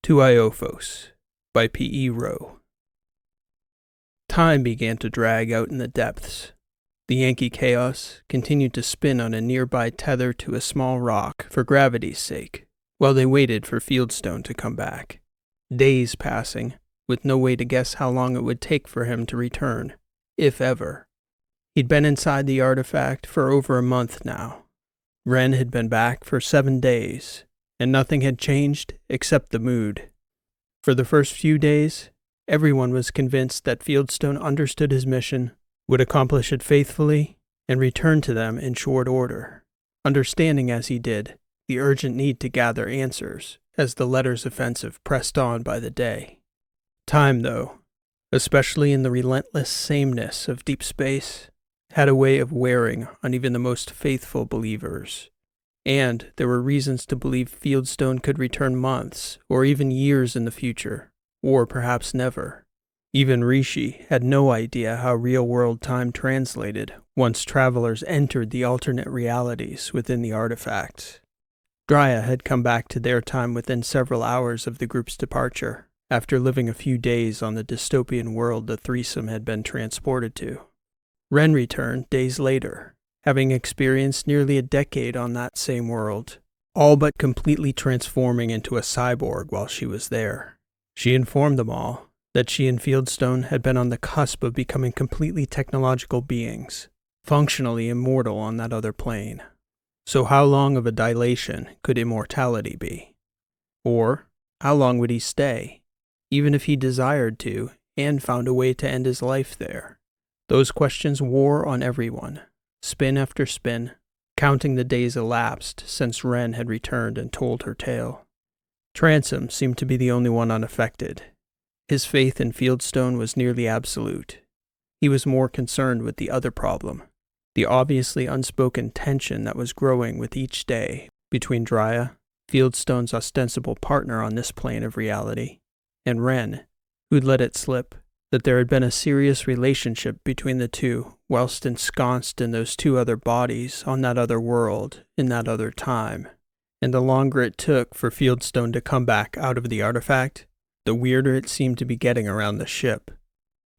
To Iophos by P.E. Rowe. Time began to drag out in the depths. The Yankee Chaos continued to spin on a nearby tether to a small rock for gravity's sake, while they waited for Fieldstone to come back. Days passing, with no way to guess how long it would take for him to return, if ever. He'd been inside the artifact for over a month now. Wren had been back for 7 days, and nothing had changed except the mood. For the first few days, everyone was convinced that Fieldstone understood his mission, would accomplish it faithfully, and return to them in short order, understanding as he did the urgent need to gather answers as the Letters offensive pressed on by the day. Time, though, especially in the relentless sameness of deep space, had a way of wearing on even the most faithful believers. And there were reasons to believe Fieldstone could return months or even years in the future, or perhaps never. Even Rishi had no idea how real-world time translated once travelers entered the alternate realities within the artifacts. Drya had come back to their time within several hours of the group's departure, after living a few days on the dystopian world the threesome had been transported to. Wren returned days later, having experienced nearly a decade on that same world, all but completely transforming into a cyborg while she was there. She informed them all that she and Fieldstone had been on the cusp of becoming completely technological beings, functionally immortal on that other plane. So how long of a dilation could immortality be? Or how long would he stay, even if he desired to and found a way to end his life there? Those questions wore on everyone, spin after spin, counting the days elapsed since Wren had returned and told her tale. Transom seemed to be the only one unaffected. His faith in Fieldstone was nearly absolute. He was more concerned with the other problem, the obviously unspoken tension that was growing with each day between Drya, Fieldstone's ostensible partner on this plane of reality, and Wren, who'd let it slip that there had been a serious relationship between the two whilst ensconced in those two other bodies on that other world in that other time. And the longer it took for Fieldstone to come back out of the artifact, the weirder it seemed to be getting around the ship.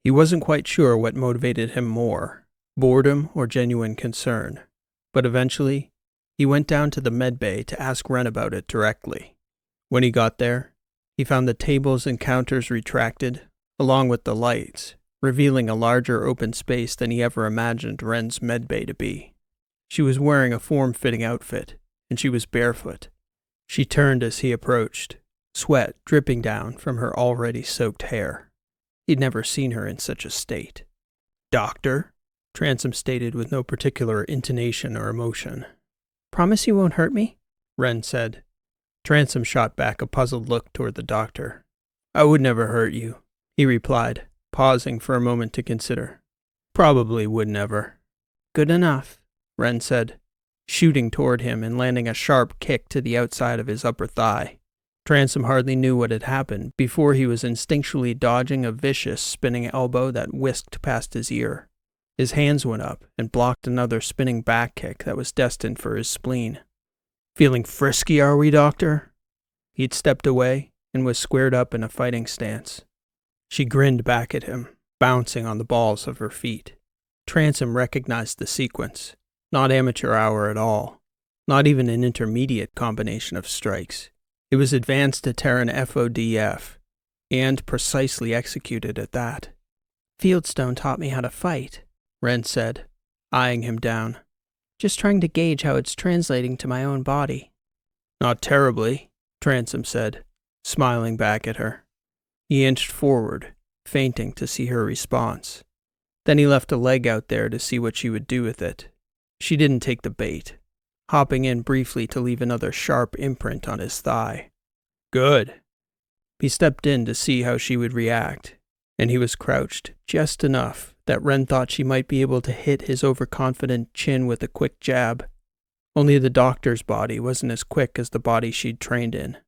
He wasn't quite sure what motivated him more, boredom or genuine concern, but eventually he went down to the medbay to ask Wren about it directly. When he got there, he found the tables and counters retracted, along with the lights, revealing a larger open space than he ever imagined Wren's medbay to be. She was wearing a form-fitting outfit, and she was barefoot. She turned as he approached, sweat dripping down from her already soaked hair. He'd never seen her in such a state. "Doctor?" Transom stated with no particular intonation or emotion. "Promise you won't hurt me?" Wren said. Transom shot back a puzzled look toward the doctor. "I would never hurt you," he replied, pausing for a moment to consider. "Probably would never." "Good enough," Wren said, shooting toward him and landing a sharp kick to the outside of his upper thigh. Transom hardly knew what had happened before he was instinctually dodging a vicious spinning elbow that whisked past his ear. His hands went up and blocked another spinning back kick that was destined for his spleen. "Feeling frisky, are we, Doctor?" He'd stepped away and was squared up in a fighting stance. She grinned back at him, bouncing on the balls of her feet. Transom recognized the sequence. Not amateur hour at all. Not even an intermediate combination of strikes. It was advanced to Terran FODF, and precisely executed at that. "Fieldstone taught me how to fight," Wren said, eyeing him down. "Just trying to gauge how it's translating to my own body." "Not terribly," Transom said, smiling back at her. He inched forward, feinting to see her response. Then he left a leg out there to see what she would do with it. She didn't take the bait, hopping in briefly to leave another sharp imprint on his thigh. "Good." He stepped in to see how she would react, and he was crouched just enough that Wren thought she might be able to hit his overconfident chin with a quick jab. Only the doctor's body wasn't as quick as the body she'd trained in,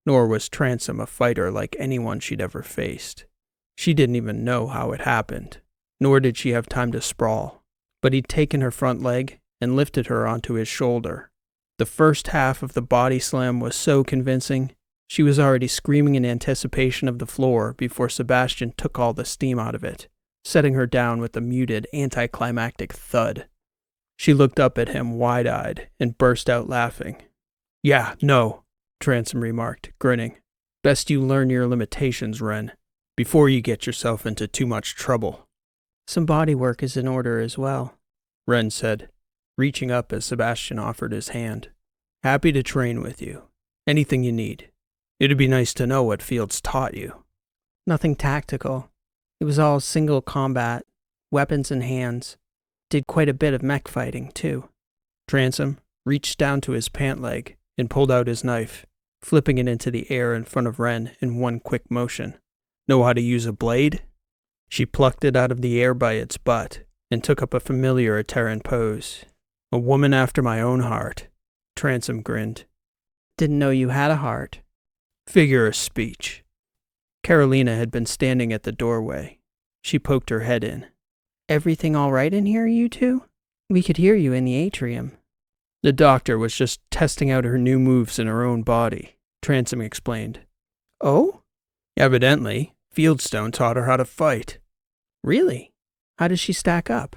nor was Transom a fighter like anyone she'd ever faced. She didn't even know how it happened, nor did she have time to sprawl, but he'd taken her front leg and lifted her onto his shoulder. The first half of the body slam was so convincing, She was already screaming in anticipation of the floor before Sebastian took all the steam out of it, setting her down with a muted, anticlimactic thud. She looked up at him wide-eyed and burst out laughing. "Yeah, no," Transom remarked, grinning. "Best you learn your limitations, Ren, before you get yourself into too much trouble." "Some body work is in order as well," Ren said, reaching up as Sebastian offered his hand. "Happy to train with you. Anything you need. It'd be nice to know what Fields taught you." "Nothing tactical. It was all single combat, weapons in hands. Did quite a bit of mech fighting, too." Transom reached down to his pant leg and pulled out his knife, flipping it into the air in front of Ren in one quick motion. "Know how to use a blade?" She plucked it out of the air by its butt and took up a familiar Terran pose. "A woman after my own heart." Transom grinned. "Didn't know you had a heart." "Figure of speech." Carolina had been standing at the doorway. She poked her head in. "Everything all right in here, you two? We could hear you in the atrium." "The doctor was just testing out her new moves in her own body," Transom explained. "Oh? "Evidently, Fieldstone taught her how to fight." Really? How does she stack up?"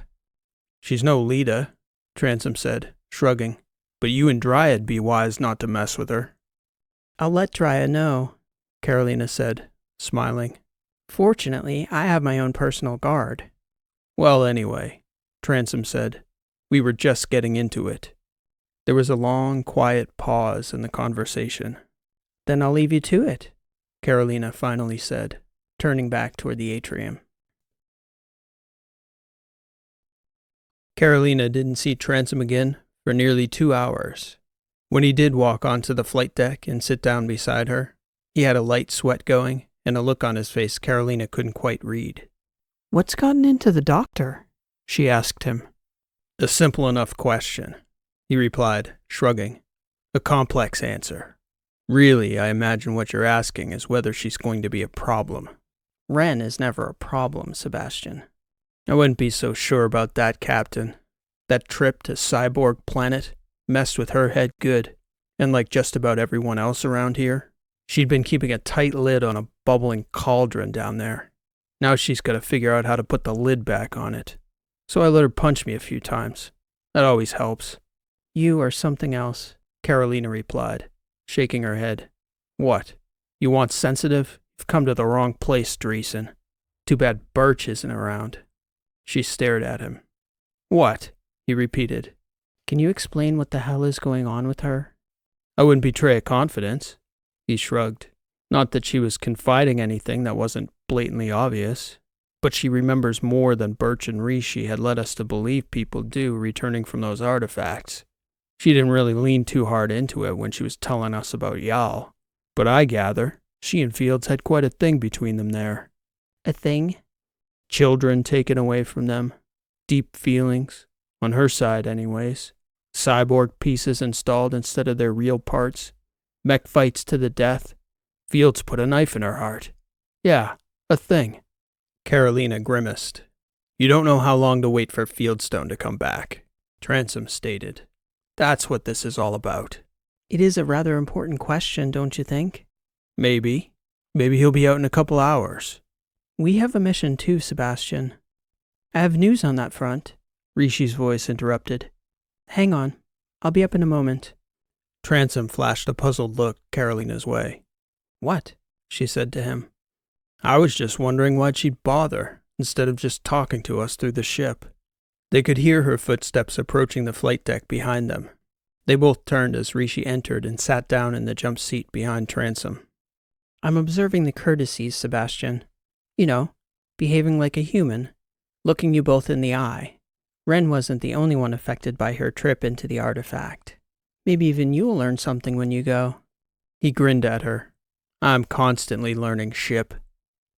"She's no Lita," Transom said, shrugging. "But you and Dryad be wise not to mess with her." "I'll let Dryad know," Carolina said, smiling. "Fortunately, I have my own personal guard." "Well, anyway," Transom said, "we were just getting into it." There was a long, quiet pause in the conversation. "Then I'll leave you to it," Carolina finally said, turning back toward the atrium. Carolina didn't see Transom again for nearly 2 hours. When he did walk onto the flight deck and sit down beside her, he had a light sweat going and a look on his face Carolina couldn't quite read. "What's gotten into the doctor?" she asked him. "A simple enough question," he replied, shrugging. "A complex answer. Really, I imagine what you're asking is whether she's going to be a problem." "Ren is never a problem, Sebastian." "I wouldn't be so sure about that, Captain. That trip to Cyborg Planet messed with her head good, and like just about everyone else around here, she'd been keeping a tight lid on a bubbling cauldron down there. Now she's got to figure out how to put the lid back on it. So I let her punch me a few times. That always helps." "You are something else," Carolina replied, shaking her head. "What? You want sensitive? You've come to the wrong place, Dreesen. Too bad Birch isn't around." She stared at him. "What?" he repeated. "Can you explain what the hell is going on with her?" "I wouldn't betray a confidence." He shrugged. Not that she was confiding anything that wasn't blatantly obvious, but she remembers more than Birch and Rishi had led us to believe people do returning from those artifacts. She didn't really lean too hard into it when she was telling us about Yal, but I gather she and Fields had quite a thing between them there. "A thing?" Children taken away from them. Deep feelings, on her side anyways. Cyborg pieces installed instead of their real parts. Mech fights to the death. Fields put a knife in her heart. Yeah, a thing." Carolina grimaced. "You don't know how long to wait for Fieldstone to come back," Transom stated. "That's what this is all about." "It is a rather important question, don't you think?" "Maybe. Maybe he'll be out in a couple hours." "We have a mission too, Sebastian." "I have news on that front," Rishi's voice interrupted. "Hang on. I'll be up in a moment." Transom flashed a puzzled look Carolina's way. "What?" she said to him. "I was just wondering why'd she bother, instead of just talking to us through the ship." They could hear her footsteps approaching the flight deck behind them. They both turned as Rishi entered and sat down in the jump seat behind Transom. "I'm observing the courtesies, Sebastian. You know, behaving like a human, looking you both in the eye. Ren wasn't the only one affected by her trip into the artifact. Maybe even you'll learn something when you go." He grinned at her. "I'm constantly learning, ship."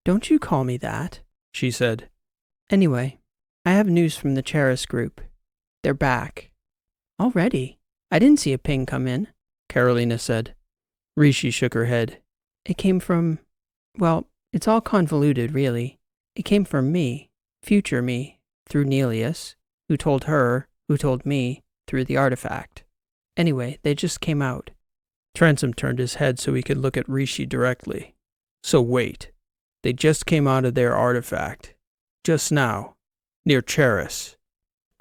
"Don't you call me that," she said. "Anyway, I have news from the Cheris group. They're back." "Already? I didn't see a ping come in," Carolina said. Rishi shook her head. "It came from, well, it's all convoluted, really. It came from me, future me, through Nelius, who told her, who told me, through the artifact. Anyway, they just came out. Transom turned his head so he could look at Rishi directly. So wait, they just came out of their artifact. Just now, near Cheris.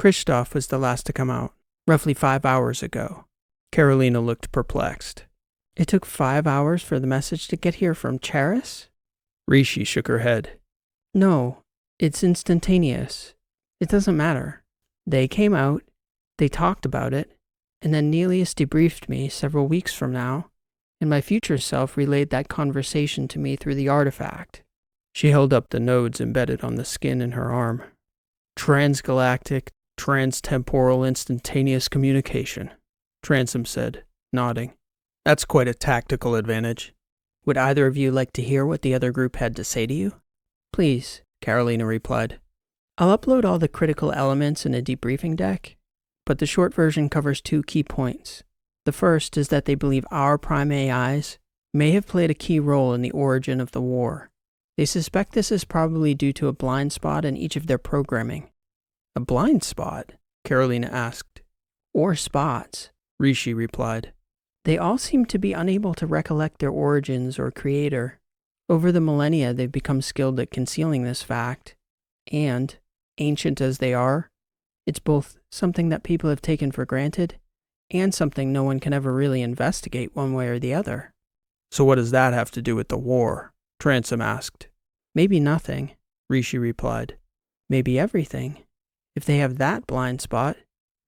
Kristoff was the last to come out, roughly 5 hours ago. Carolina looked perplexed. It took 5 hours for the message to get here from Cheris? Rishi shook her head. No, it's instantaneous. It doesn't matter. They came out, they talked about it, and then Nelius debriefed me several weeks from now, and my future self relayed that conversation to me through the artifact. She held up the nodes embedded on the skin in her arm. Transgalactic, transtemporal instantaneous communication, Transom said, nodding. That's quite a tactical advantage. Would either of you like to hear what the other group had to say to you? Please, Carolina replied. I'll upload all the critical elements in a debriefing deck, but the short version covers 2 key points. The first is that they believe our prime AIs may have played a key role in the origin of the war. They suspect this is probably due to a blind spot in each of their programming. A blind spot? Carolina asked. Or spots, Rishi replied. They all seem to be unable to recollect their origins or creator. Over the millennia, they've become skilled at concealing this fact, and, ancient as they are, it's both something that people have taken for granted and something no one can ever really investigate one way or the other. So what does that have to do with the war? Transom asked. Maybe nothing, Rishi replied. Maybe everything. If they have that blind spot,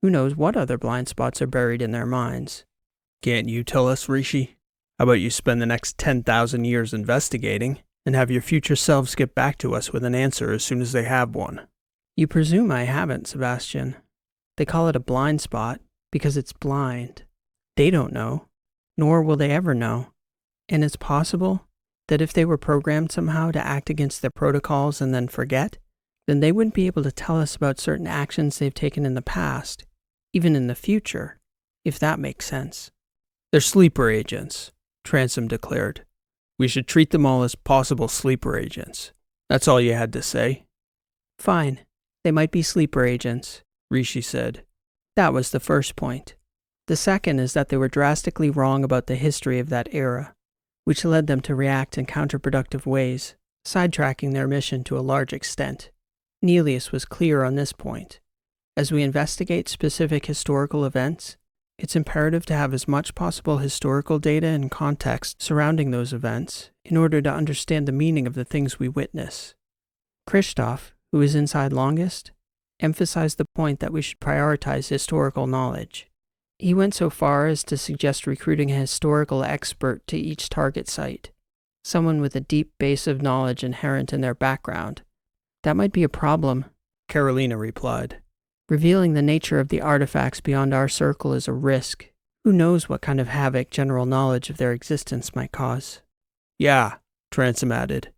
who knows what other blind spots are buried in their minds? Can't you tell us, Rishi? How about you spend the next 10,000 years investigating and have your future selves get back to us with an answer as soon as they have one? You presume I haven't, Sebastian. They call it a blind spot because it's blind. They don't know, nor will they ever know. And it's possible that if they were programmed somehow to act against their protocols and then forget, then they wouldn't be able to tell us about certain actions they've taken in the past, even in the future, if that makes sense. They're sleeper agents, Transom declared. We should treat them all as possible sleeper agents. That's all you had to say? Fine. They might be sleeper agents, Rishi said. That was the first point. The second is that they were drastically wrong about the history of that era, which led them to react in counterproductive ways, sidetracking their mission to a large extent. Nelius was clear on this point. As we investigate specific historical events, it's imperative to have as much possible historical data and context surrounding those events in order to understand the meaning of the things we witness. Kristoff, who was inside longest, emphasized the point that we should prioritize historical knowledge. He went so far as to suggest recruiting a historical expert to each target site, someone with a deep base of knowledge inherent in their background. That might be a problem, Carolina replied. Revealing the nature of the artifacts beyond our circle is a risk. Who knows what kind of havoc general knowledge of their existence might cause? Yeah, Transom added.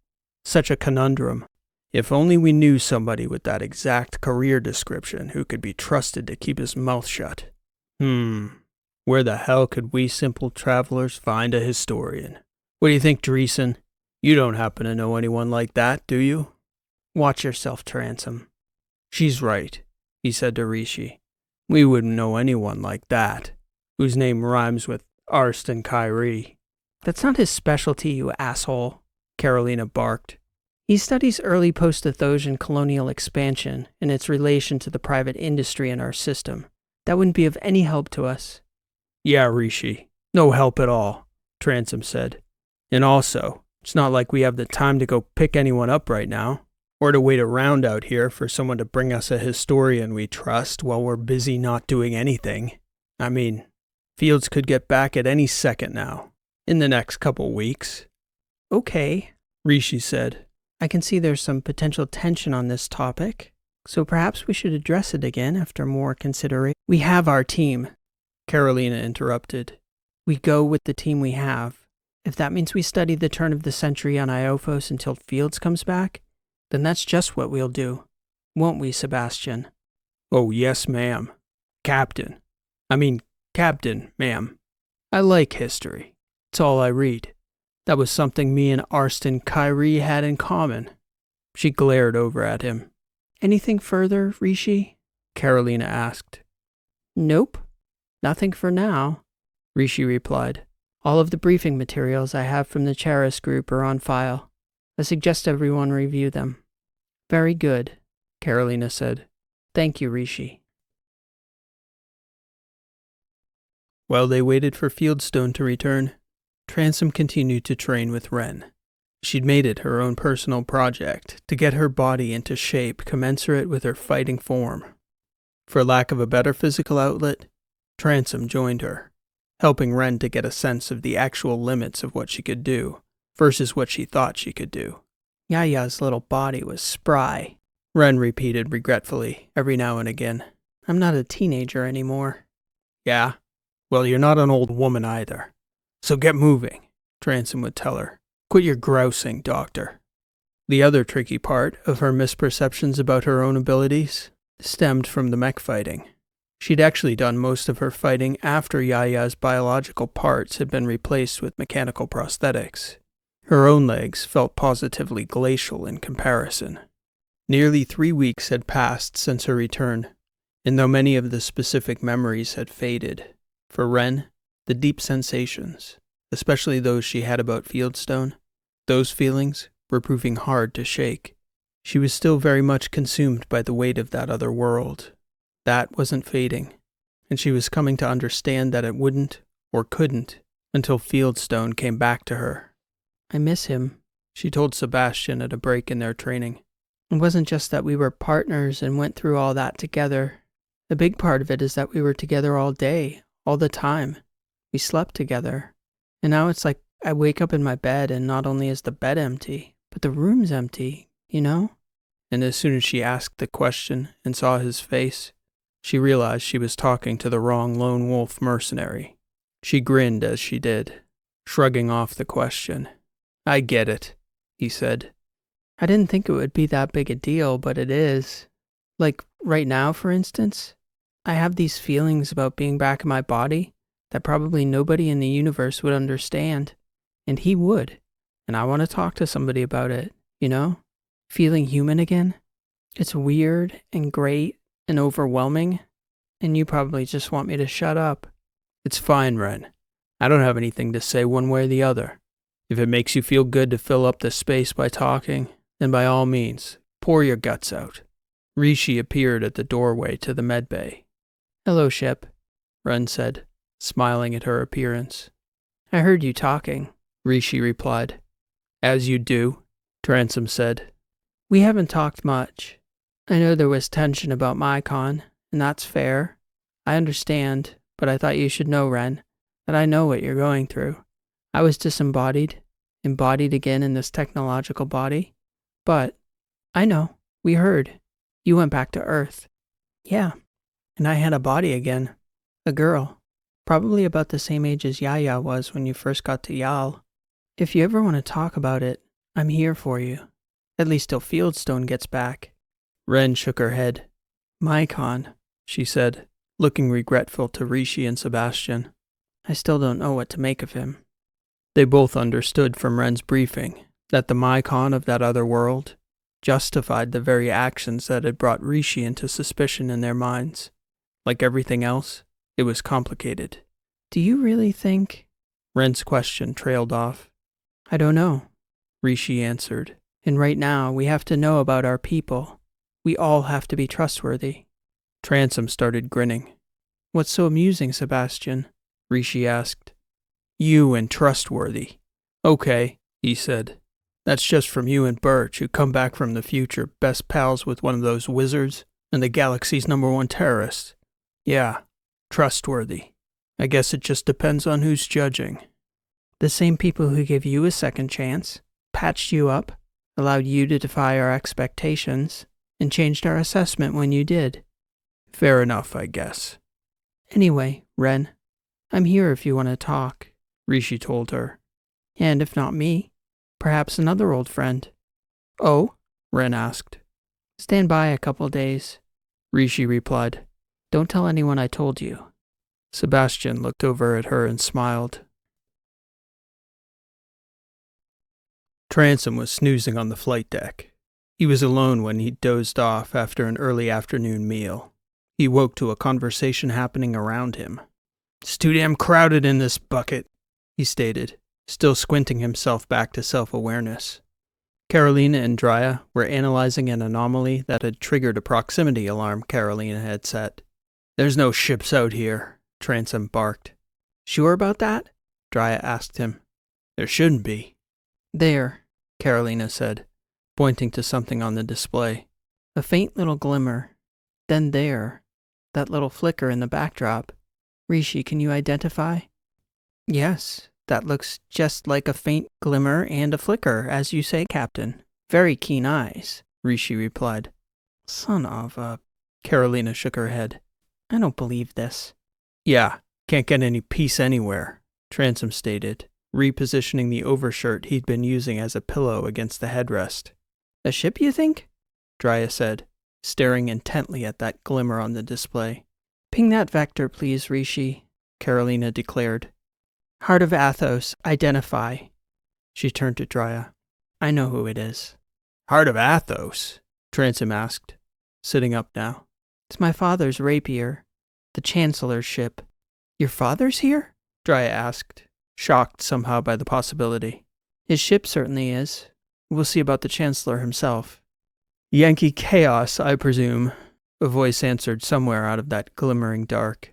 Such a conundrum. If only we knew somebody with that exact career description who could be trusted to keep his mouth shut. Where the hell could we simple travelers find a historian? What do you think, Dreesen? You don't happen to know anyone like that, do you? Watch yourself, Transom. She's right, he said to Rishi. We wouldn't know anyone like that, whose name rhymes with Arst and Kyrie. That's not his specialty, you asshole, Carolina barked. He studies early post-Athosian colonial expansion and its relation to the private industry in our system. That wouldn't be of any help to us. Yeah, Rishi. No help at all, Transom said. And also, it's not like we have the time to go pick anyone up right now, or to wait around out here for someone to bring us a historian we trust while we're busy not doing anything. I mean, Fields could get back at any second now, in the next couple weeks. Okay, Rishi said. I can see there's some potential tension on this topic, so perhaps we should address it again after more consideration. We have our team, Carolina interrupted. We go with the team we have. If that means we study the turn of the century on Iophos until Fields comes back, then that's just what we'll do. Won't we, Sebastian? Oh, yes, ma'am. Captain, ma'am. I like history. It's all I read. That was something me and Arston Kyrie had in common. She glared over at him. Anything further, Rishi? Carolina asked. Nope. Nothing for now, Rishi replied. All of the briefing materials I have from the Charis group are on file. I suggest everyone review them. Very good, Carolina said. Thank you, Rishi. While they waited for Fieldstone to return, Transom continued to train with Ren. She'd made it her own personal project to get her body into shape commensurate with her fighting form. For lack of a better physical outlet, Transom joined her, helping Ren to get a sense of the actual limits of what she could do versus what she thought she could do. Yaya's little body was spry, Ren repeated regretfully every now and again. I'm not a teenager anymore. Yeah? Well, you're not an old woman either. So get moving, Transom would tell her. Quit your grousing, Doctor. The other tricky part of her misperceptions about her own abilities stemmed from the mech fighting. She'd actually done most of her fighting after Yaya's biological parts had been replaced with mechanical prosthetics. Her own legs felt positively glacial in comparison. Nearly 3 weeks had passed since her return, and though many of the specific memories had faded, for Ren, the deep sensations, especially those she had about Fieldstone, those feelings were proving hard to shake. She was still very much consumed by the weight of that other world. That wasn't fading, and she was coming to understand that it wouldn't or couldn't until Fieldstone came back to her. I miss him, she told Sebastian at a break in their training. It wasn't just that we were partners and went through all that together. A big part of it is that we were together all day, all the time. We slept together. And now it's like I wake up in my bed and not only is the bed empty, but the room's empty, you know? And as soon as she asked the question and saw his face, she realized she was talking to the wrong lone wolf mercenary. She grinned as she did, shrugging off the question. I get it, he said. I didn't think it would be that big a deal, but it is. Like, right now, for instance, I have these feelings about being back in my body that probably nobody in the universe would understand. And he would. And I want to talk to somebody about it, you know? Feeling human again. It's weird and great and overwhelming. And you probably just want me to shut up. It's fine, Ren. I don't have anything to say one way or the other. If it makes you feel good to fill up the space by talking, then by all means, pour your guts out. Rishi appeared at the doorway to the medbay. Hello, Ship, Ren said, smiling at her appearance. I heard you talking, Rishi replied. As you do, Transom said. We haven't talked much. I know there was tension about MyCon, and that's fair. I understand, but I thought you should know, Ren, that I know what you're going through. I was disembodied, embodied again in this technological body. But, I know, we heard. You went back to Earth. Yeah, and I had a body again. A girl. Probably about the same age as Yaya was when you first got to Yal. If you ever want to talk about it, I'm here for you. At least till Fieldstone gets back. Ren shook her head. MyCon, she said, looking regretful to Rishi and Sebastian. I still don't know what to make of him. They both understood from Ren's briefing that the MyCon of that other world justified the very actions that had brought Rishi into suspicion in their minds. Like everything else, it was complicated. Do you really think? Ren's question trailed off. I don't know, Rishi answered. And right now, we have to know about our people. We all have to be trustworthy. Transom started grinning. What's so amusing, Sebastian? Rishi asked. You and trustworthy. Okay, he said. That's just from you and Birch, who come back from the future best pals with one of those wizards and the galaxy's #1 terrorist. Yeah, trustworthy. I guess it just depends on who's judging. The same people who gave you a second chance, patched you up, allowed you to defy our expectations, and changed our assessment when you did. Fair enough, I guess. Anyway, Ren, I'm here if you want to talk, Rishi told her. And if not me, perhaps another old friend. Oh? Ren asked. Stand by a couple days, Rishi replied. Don't tell anyone I told you. Sebastian looked over at her and smiled. Transom was snoozing on the flight deck. He was alone when he dozed off after an early afternoon meal. He woke to a conversation happening around him. It's too damn crowded in this bucket, he stated, still squinting himself back to self-awareness. Carolina and Drya were analyzing an anomaly that had triggered a proximity alarm Carolina had set. "There's no ships out here," Transom barked. "Sure about that?" Drya asked him. "There shouldn't be." "There," Carolina said, pointing to something on the display. "A faint little glimmer. Then there, that little flicker in the backdrop. Rishi, can you identify?" "Yes, that looks just like a faint glimmer and a flicker, as you say, Captain. Very keen eyes," Rishi replied. "Son of a—" Carolina shook her head. "I don't believe this." "Yeah, can't get any peace anywhere," Transom stated, repositioning the overshirt he'd been using as a pillow against the headrest. "A ship, you think?" Drya said, staring intently at that glimmer on the display. "Ping that vector, please, Rishi," Carolina declared. "Heart of Athos, identify." She turned to Drya. "I know who it is." "Heart of Athos?" Transom asked, sitting up now. "It's my father's rapier, the Chancellor's ship." "Your father's here?" Drya asked, shocked somehow by the possibility. "His ship certainly is. We'll see about the Chancellor himself." "Yankee chaos, I presume," a voice answered somewhere out of that glimmering dark.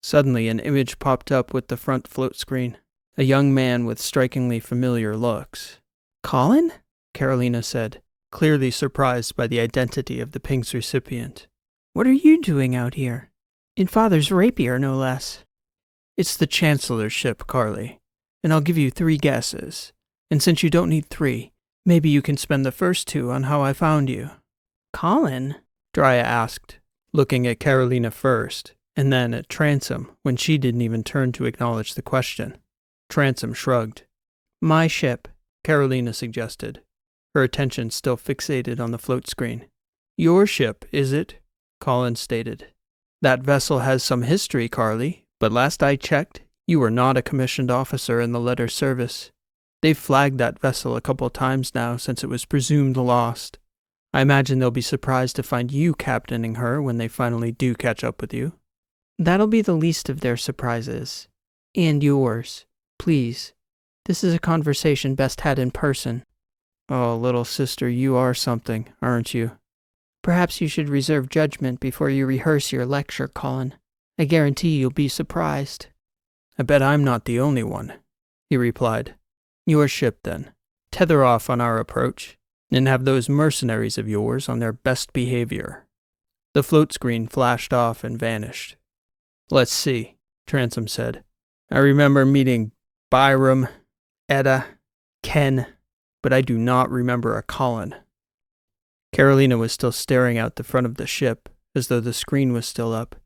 Suddenly an image popped up with the front float screen. A young man with strikingly familiar looks. "Colin?" Carolina said, clearly surprised by the identity of the ping's recipient. "What are you doing out here? In Father's rapier, no less." "It's the Chancellor's ship, Carly, and I'll give you 3 guesses. And since you don't need 3, maybe you can spend the first 2 on how I found you." "Colin?" Drya asked, looking at Carolina first, and then at Transom when she didn't even turn to acknowledge the question. Transom shrugged. "My ship," Carolina suggested, her attention still fixated on the float screen. "Your ship, is it?" Colin stated. "That vessel has some history, Carly, but last I checked, you were not a commissioned officer in the letter service. They've flagged that vessel a couple times now since it was presumed lost. I imagine they'll be surprised to find you captaining her when they finally do catch up with you." "That'll be the least of their surprises. And yours. Please. This is a conversation best had in person." "Oh, little sister, you are something, aren't you?" "Perhaps you should reserve judgment before you rehearse your lecture, Colin. I guarantee you'll be surprised." "I bet I'm not the only one," he replied. "Your ship, then. Tether off on our approach, and have those mercenaries of yours on their best behavior." The float screen flashed off and vanished. "Let's see," Transom said. "I remember meeting Byram, Etta, Ken, but I do not remember a Colin." Carolina was still staring out the front of the ship, as though the screen was still up,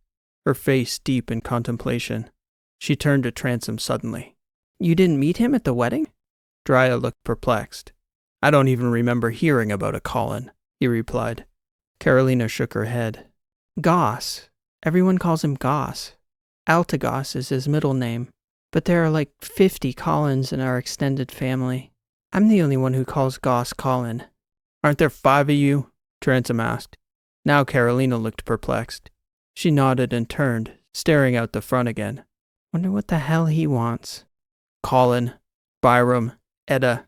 her face deep in contemplation. She turned to Transom suddenly. "You didn't meet him at the wedding?" Drya looked perplexed. "I don't even remember hearing about a Colin," he replied. Carolina shook her head. "Goss. Everyone calls him Goss. Altagos is his middle name. But there are like 50 Collins in our extended family. I'm the only one who calls Goss Colin." "Aren't there 5 of you?" Transom asked. Now Carolina looked perplexed. She nodded and turned, staring out the front again. "Wonder what the hell he wants." "Colin, Byram, Etta,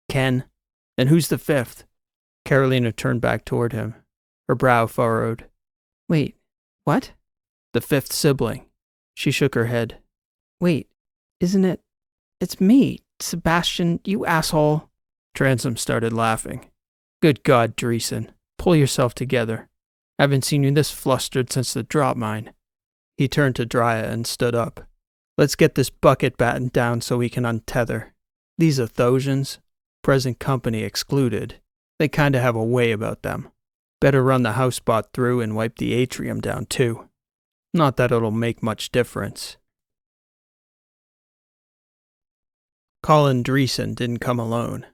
Ken. And who's the 5th? Carolina turned back toward him, her brow furrowed. "Wait, what?" "The 5th sibling." She shook her head. "Wait, isn't it? It's me, Sebastian, you asshole." Transom started laughing. "Good God, Dreesen, pull yourself together. I haven't seen you this flustered since the drop mine." He turned to Drya and stood up. "Let's get this bucket battened down so we can untether. These Athosians, present company excluded, they kinda have a way about them. Better run the housebot through and wipe the atrium down too. Not that it'll make much difference." Colin Dreesen didn't come alone.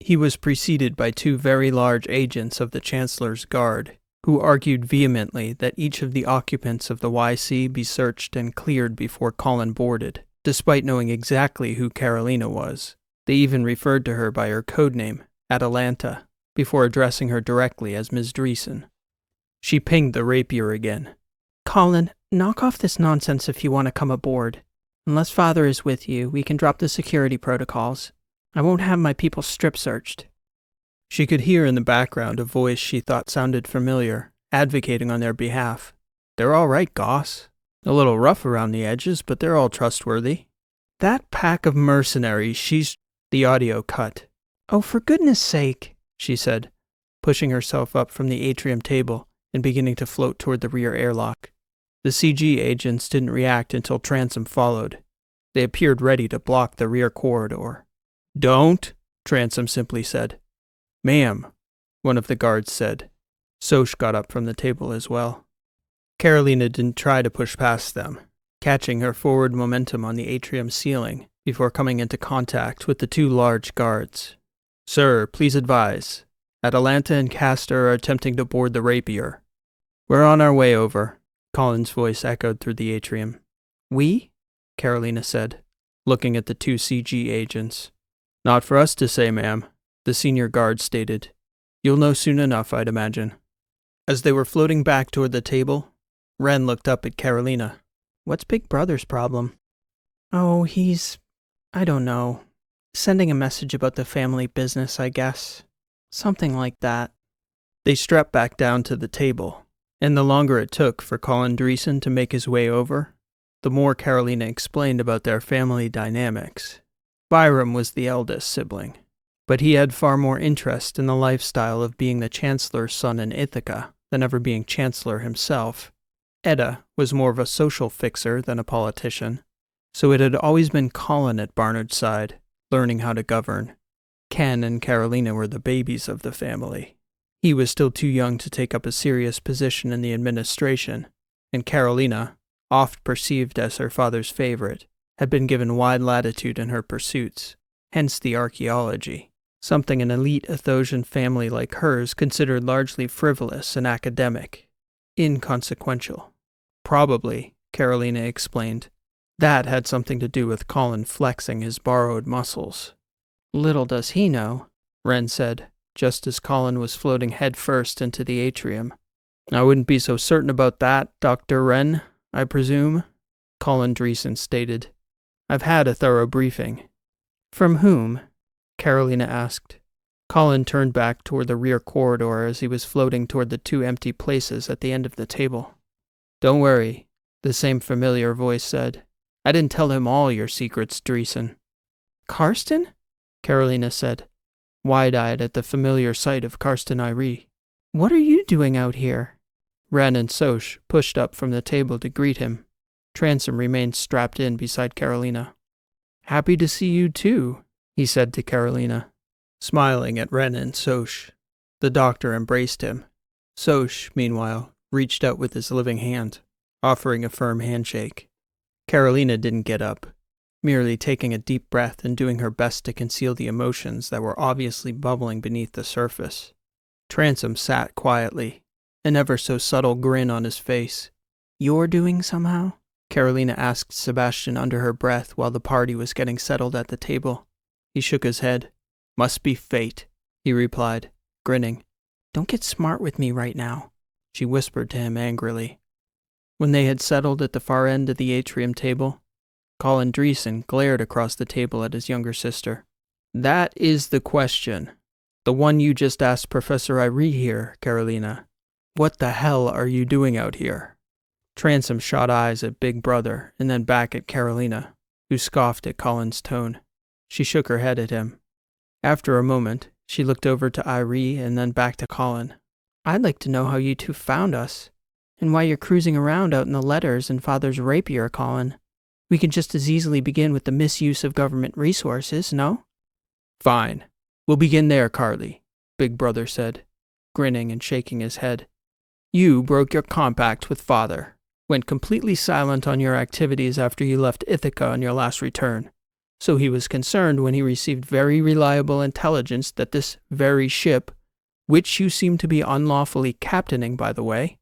He was preceded by 2 very large agents of the Chancellor's Guard, who argued vehemently that each of the occupants of the YC be searched and cleared before Colin boarded, despite knowing exactly who Carolina was. They even referred to her by her codename, Atalanta, before addressing her directly as Ms. Dreesen. She pinged the rapier again. "Colin, knock off this nonsense if you want to come aboard. Unless Father is with you, we can drop the security protocols. I won't have my people strip searched. She could hear in the background a voice she thought sounded familiar, advocating on their behalf. They're all right, Goss. A little rough around the edges, but they're all trustworthy. That pack of mercenaries, The audio cut. Oh, for goodness sake, she said, pushing herself up from the atrium table and beginning to float toward the rear airlock. The CG agents didn't react until Transom followed. They appeared ready to block the rear corridor. Don't, Transom simply said. Ma'am, one of the guards said. Soch got up from the table as well. Carolina didn't try to push past them, catching her forward momentum on the atrium ceiling before coming into contact with the two large guards. Sir, please advise. Atalanta and Castor are attempting to board the Rapier. We're on our way over, Colin's voice echoed through the atrium. We? Carolina said, looking at the two CG agents. Not for us to say, ma'am, the senior guard stated. You'll know soon enough, I'd imagine. As they were floating back toward the table, Ren looked up at Carolina. What's Big Brother's problem? Oh, I don't know. Sending a message about the family business, I guess. Something like that. They strapped back down to the table, and the longer it took for Colin Dreesen to make his way over, the more Carolina explained about their family dynamics. Byram was the eldest sibling, but he had far more interest in the lifestyle of being the Chancellor's son in Ithaca than ever being Chancellor himself. Edda was more of a social fixer than a politician, so it had always been Colin at Barnard's side, learning how to govern. Ken and Carolina were the babies of the family. He was still too young to take up a serious position in the administration, and Carolina, oft perceived as her father's favorite, had been given wide latitude in her pursuits, hence the archaeology, something an elite Athosian family like hers considered largely frivolous and academic, inconsequential. Probably, Carolina explained, that had something to do with Colin flexing his borrowed muscles. Little does he know, Ren said, just as Colin was floating headfirst into the atrium. I wouldn't be so certain about that, Dr. Wren, I presume, Colin Dreesen stated. I've had a thorough briefing. From whom? Carolina asked. Colin turned back toward the rear corridor as he was floating toward the two empty places at the end of the table. Don't worry, the same familiar voice said. I didn't tell him all your secrets, Dreesen. Karsten? Carolina said, wide-eyed at the familiar sight of Karsten Irie. What are you doing out here? Ren and Soch pushed up from the table to greet him. Transom remained strapped in beside Carolina. Happy to see you too, he said to Carolina, smiling at Ren and Soch. The doctor embraced him. Soch, meanwhile, reached out with his living hand, offering a firm handshake. Carolina didn't get up, merely taking a deep breath and doing her best to conceal the emotions that were obviously bubbling beneath the surface. Transom sat quietly, an ever so subtle grin on his face. You're doing somehow? Carolina asked Sebastian under her breath while the party was getting settled at the table. He shook his head. Must be fate, he replied, grinning. Don't get smart with me right now, she whispered to him angrily. When they had settled at the far end of the atrium table, Colin Dreesen glared across the table at his younger sister. That is the question. The one you just asked Professor Irie here, Carolina. What the hell are you doing out here? Transom shot eyes at Big Brother and then back at Carolina, who scoffed at Colin's tone. She shook her head at him. After a moment, she looked over to Irie and then back to Colin. I'd like to know how you two found us, and why you're cruising around out in the letters and Father's rapier, Colin. We can just as easily begin with the misuse of government resources, no? Fine. We'll begin there, Carly, Big Brother said, grinning and shaking his head. You broke your compact with Father, went completely silent on your activities after you left Ithaca on your last return, so he was concerned when he received very reliable intelligence that this very ship, which you seem to be unlawfully captaining, by the way.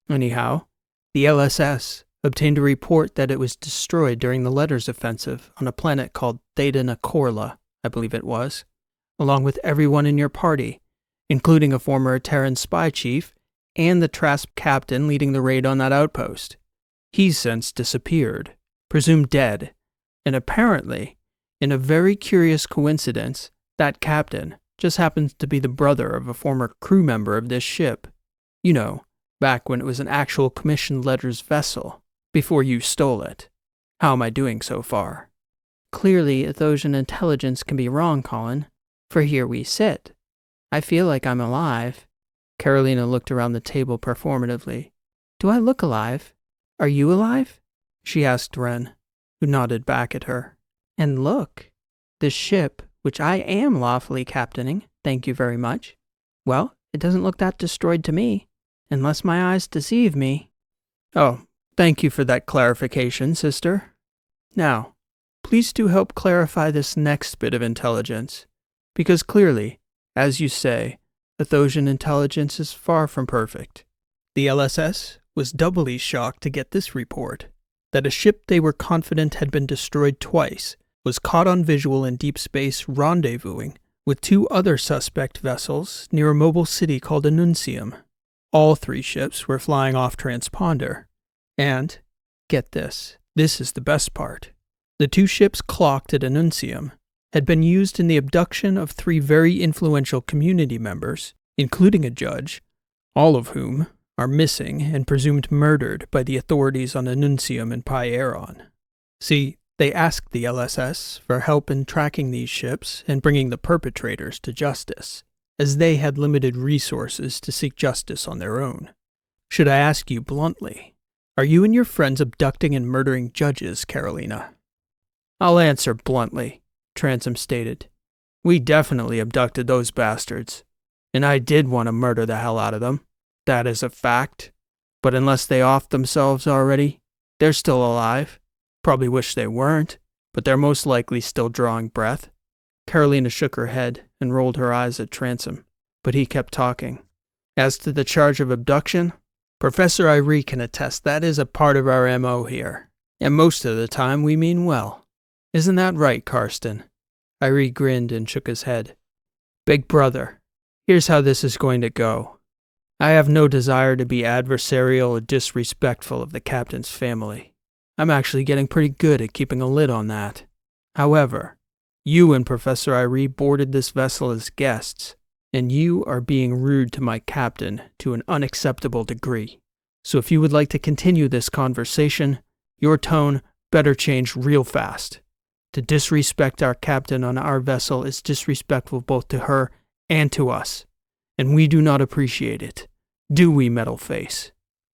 Anyhow, the LSS obtained a report that it was destroyed during the Letters Offensive on a planet called Theta Nakorla, I believe it was, along with everyone in your party, including a former Terran spy chief and the Trasp captain leading the raid on that outpost. He's since disappeared, presumed dead, and apparently, in a very curious coincidence, that captain just happens to be the brother of a former crew member of this ship. You know, back when it was an actual commissioned letters vessel, before you stole it. How am I doing so far? Clearly, Athosian intelligence can be wrong, Colin, for here we sit. I feel like I'm alive. Carolina looked around the table performatively. Do I look alive? Are you alive? She asked Ren, who nodded back at her. And look, this ship, which I am lawfully captaining, thank you very much. Well, it doesn't look that destroyed to me, unless my eyes deceive me. Oh, thank you for that clarification, sister. Now, please do help clarify this next bit of intelligence, because clearly, as you say, Athosian intelligence is far from perfect. The LSS was doubly shocked to get this report, that a ship they were confident had been destroyed twice was caught on visual in deep space rendezvousing with 2 other suspect vessels near a mobile city called Annuncium. All 3 ships were flying off transponder. And, get this is the best part. The 2 ships clocked at Annuncium had been used in the abduction of 3 very influential community members, including a judge, all of whom are missing and presumed murdered by the authorities on Annuncium and Pieron. See, they asked the LSS for help in tracking these ships and bringing the perpetrators to justice, as they had limited resources to seek justice on their own. Should I ask you bluntly, are you and your friends abducting and murdering judges, Carolina? I'll answer bluntly, Transom stated. We definitely abducted those bastards, and I did want to murder the hell out of them. That is a fact. But unless they offed themselves already, they're still alive. Probably wish they weren't, but they're most likely still drawing breath. Carolina shook her head and rolled her eyes at Transom, but he kept talking. As to the charge of abduction, Professor Irie can attest that is a part of our MO here, and most of the time we mean well. Isn't that right, Karsten? Irie grinned and shook his head. Big brother, here's how this is going to go. I have no desire to be adversarial or disrespectful of the captain's family. I'm actually getting pretty good at keeping a lid on that. However, you and Professor Irie boarded this vessel as guests, and you are being rude to my captain to an unacceptable degree. So if you would like to continue this conversation, your tone better change real fast. To disrespect our captain on our vessel is disrespectful both to her and to us, and we do not appreciate it. Do we, Metalface?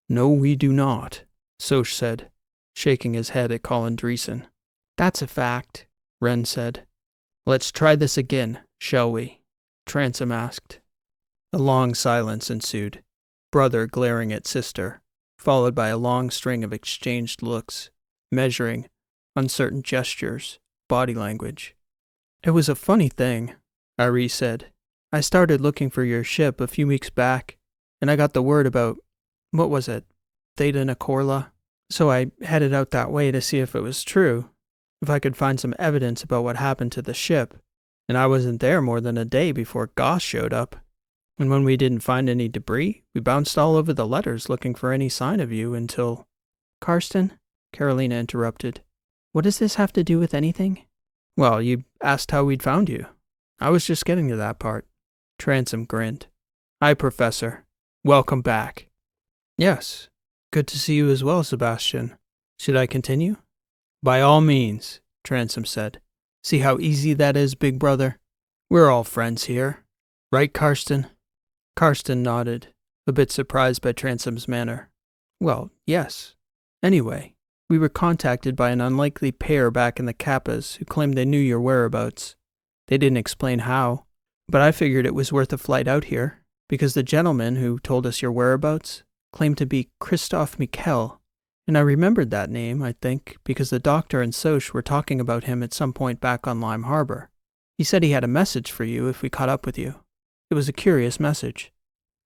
No, we do not, Soch said, shaking his head at Colin Dreesen. That's a fact, Ren said. Let's try this again, shall we? Transom asked. A long silence ensued, brother glaring at sister, followed by a long string of exchanged looks, measuring, uncertain gestures, body language. It was a funny thing, Irie said. I started looking for your ship a few weeks back, and I got the word about, what was it, Theta Nicorla? So I headed out that way to see if it was true, if I could find some evidence about what happened to the ship, and I wasn't there more than a day before Goss showed up. And when we didn't find any debris, we bounced all over the letters looking for any sign of you until... Karsten, Carolina interrupted. What does this have to do with anything? Well, you asked how we'd found you. I was just getting to that part. Transom grinned. Hi, Professor. Welcome back. Yes. Good to see you as well, Sebastian. Should I continue? By all means, Transom said. See how easy that is, big brother? We're all friends here. Right, Karsten? Karsten nodded, a bit surprised by Transom's manner. Well, yes. Anyway, we were contacted by an unlikely pair back in the Kappas who claimed they knew your whereabouts. They didn't explain how, but I figured it was worth a flight out here, because the gentleman who told us your whereabouts claimed to be Christoph Mikel, and I remembered that name, I think, because the doctor and Soch were talking about him at some point back on Lime Harbor. He said he had a message for you if we caught up with you. It was a curious message.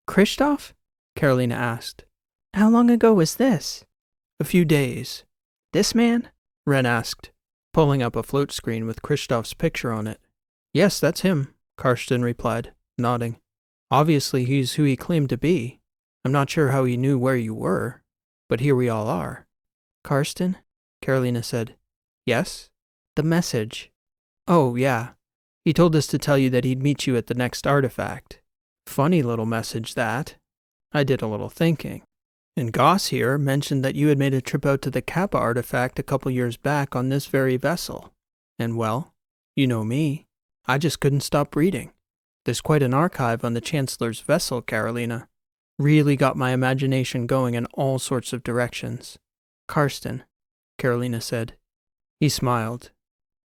Christoph? Carolina asked. How long ago was this? A few days. This man? Ren asked, pulling up a float screen with Christoph's picture on it. Yes, that's him, Karsten replied, nodding. Obviously he's who he claimed to be. I'm not sure how he knew where you were, but here we all are. Karsten? Carolina said. Yes? The message. Oh, yeah. He told us to tell you that he'd meet you at the next artifact. Funny little message, that. I did a little thinking. And Goss here mentioned that you had made a trip out to the Kappa artifact a couple years back on this very vessel. And well, you know me. I just couldn't stop reading. There's quite an archive on the Chancellor's vessel, Carolina. Really got my imagination going in all sorts of directions. Karsten, Carolina said. He smiled.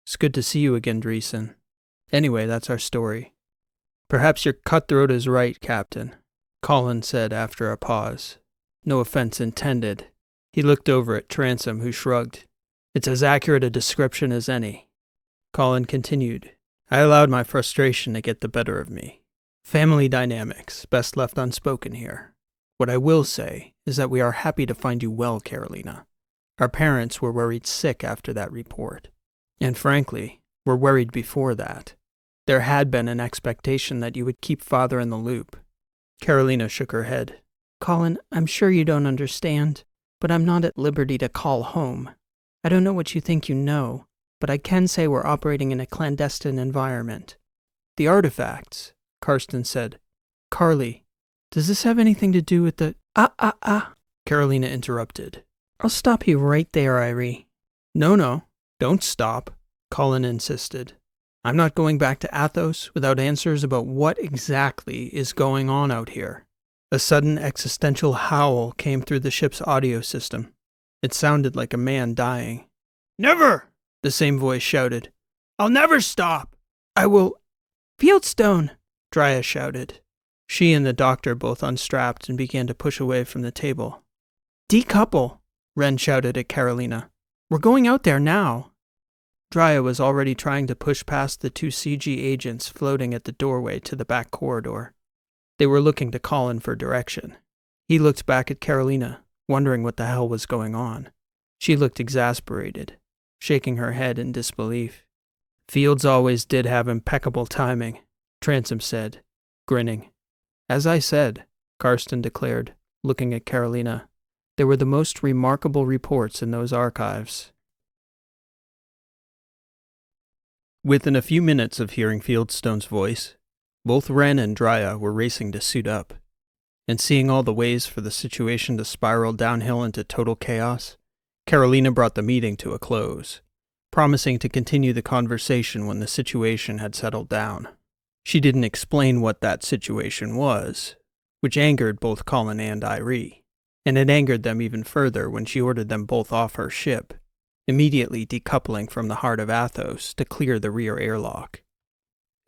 It's good to see you again, Dreesen. Anyway, that's our story. Perhaps your cutthroat is right, Captain, Colin said after a pause. No offense intended. He looked over at Transom, who shrugged. It's as accurate a description as any. Colin continued. I allowed my frustration to get the better of me. Family dynamics, best left unspoken here. What I will say is that we are happy to find you well, Carolina. Our parents were worried sick after that report. And frankly, were worried before that. There had been an expectation that you would keep Father in the loop. Carolina shook her head. Colin, I'm sure you don't understand, but I'm not at liberty to call home. I don't know what you think you know, but I can say we're operating in a clandestine environment. The artifacts, Karsten said. Carly, does this have anything to do with the— Carolina interrupted. I'll stop you right there, Irie. No, don't stop, Colin insisted. I'm not going back to Athos without answers about what exactly is going on out here. A sudden existential howl came through the ship's audio system. It sounded like a man dying. Never! The same voice shouted. I'll never stop! I will— Fieldstone! Dryas shouted. She and the doctor both unstrapped and began to push away from the table. Decouple! Wren shouted at Carolina. We're going out there now. Dryas was already trying to push past the two CG agents floating at the doorway to the back corridor. They were looking to Colin for direction. He looked back at Carolina, wondering what the hell was going on. She looked exasperated, shaking her head in disbelief. Fields always did have impeccable timing, Transom said, grinning. As I said, Karsten declared, looking at Carolina, there were the most remarkable reports in those archives. Within a few minutes of hearing Fieldstone's voice, both Wren and Dryas were racing to suit up, and seeing all the ways for the situation to spiral downhill into total chaos, Carolina brought the meeting to a close, promising to continue the conversation when the situation had settled down. She didn't explain what that situation was, which angered both Colin and Irie, and it angered them even further when she ordered them both off her ship, immediately decoupling from the heart of Athos to clear the rear airlock.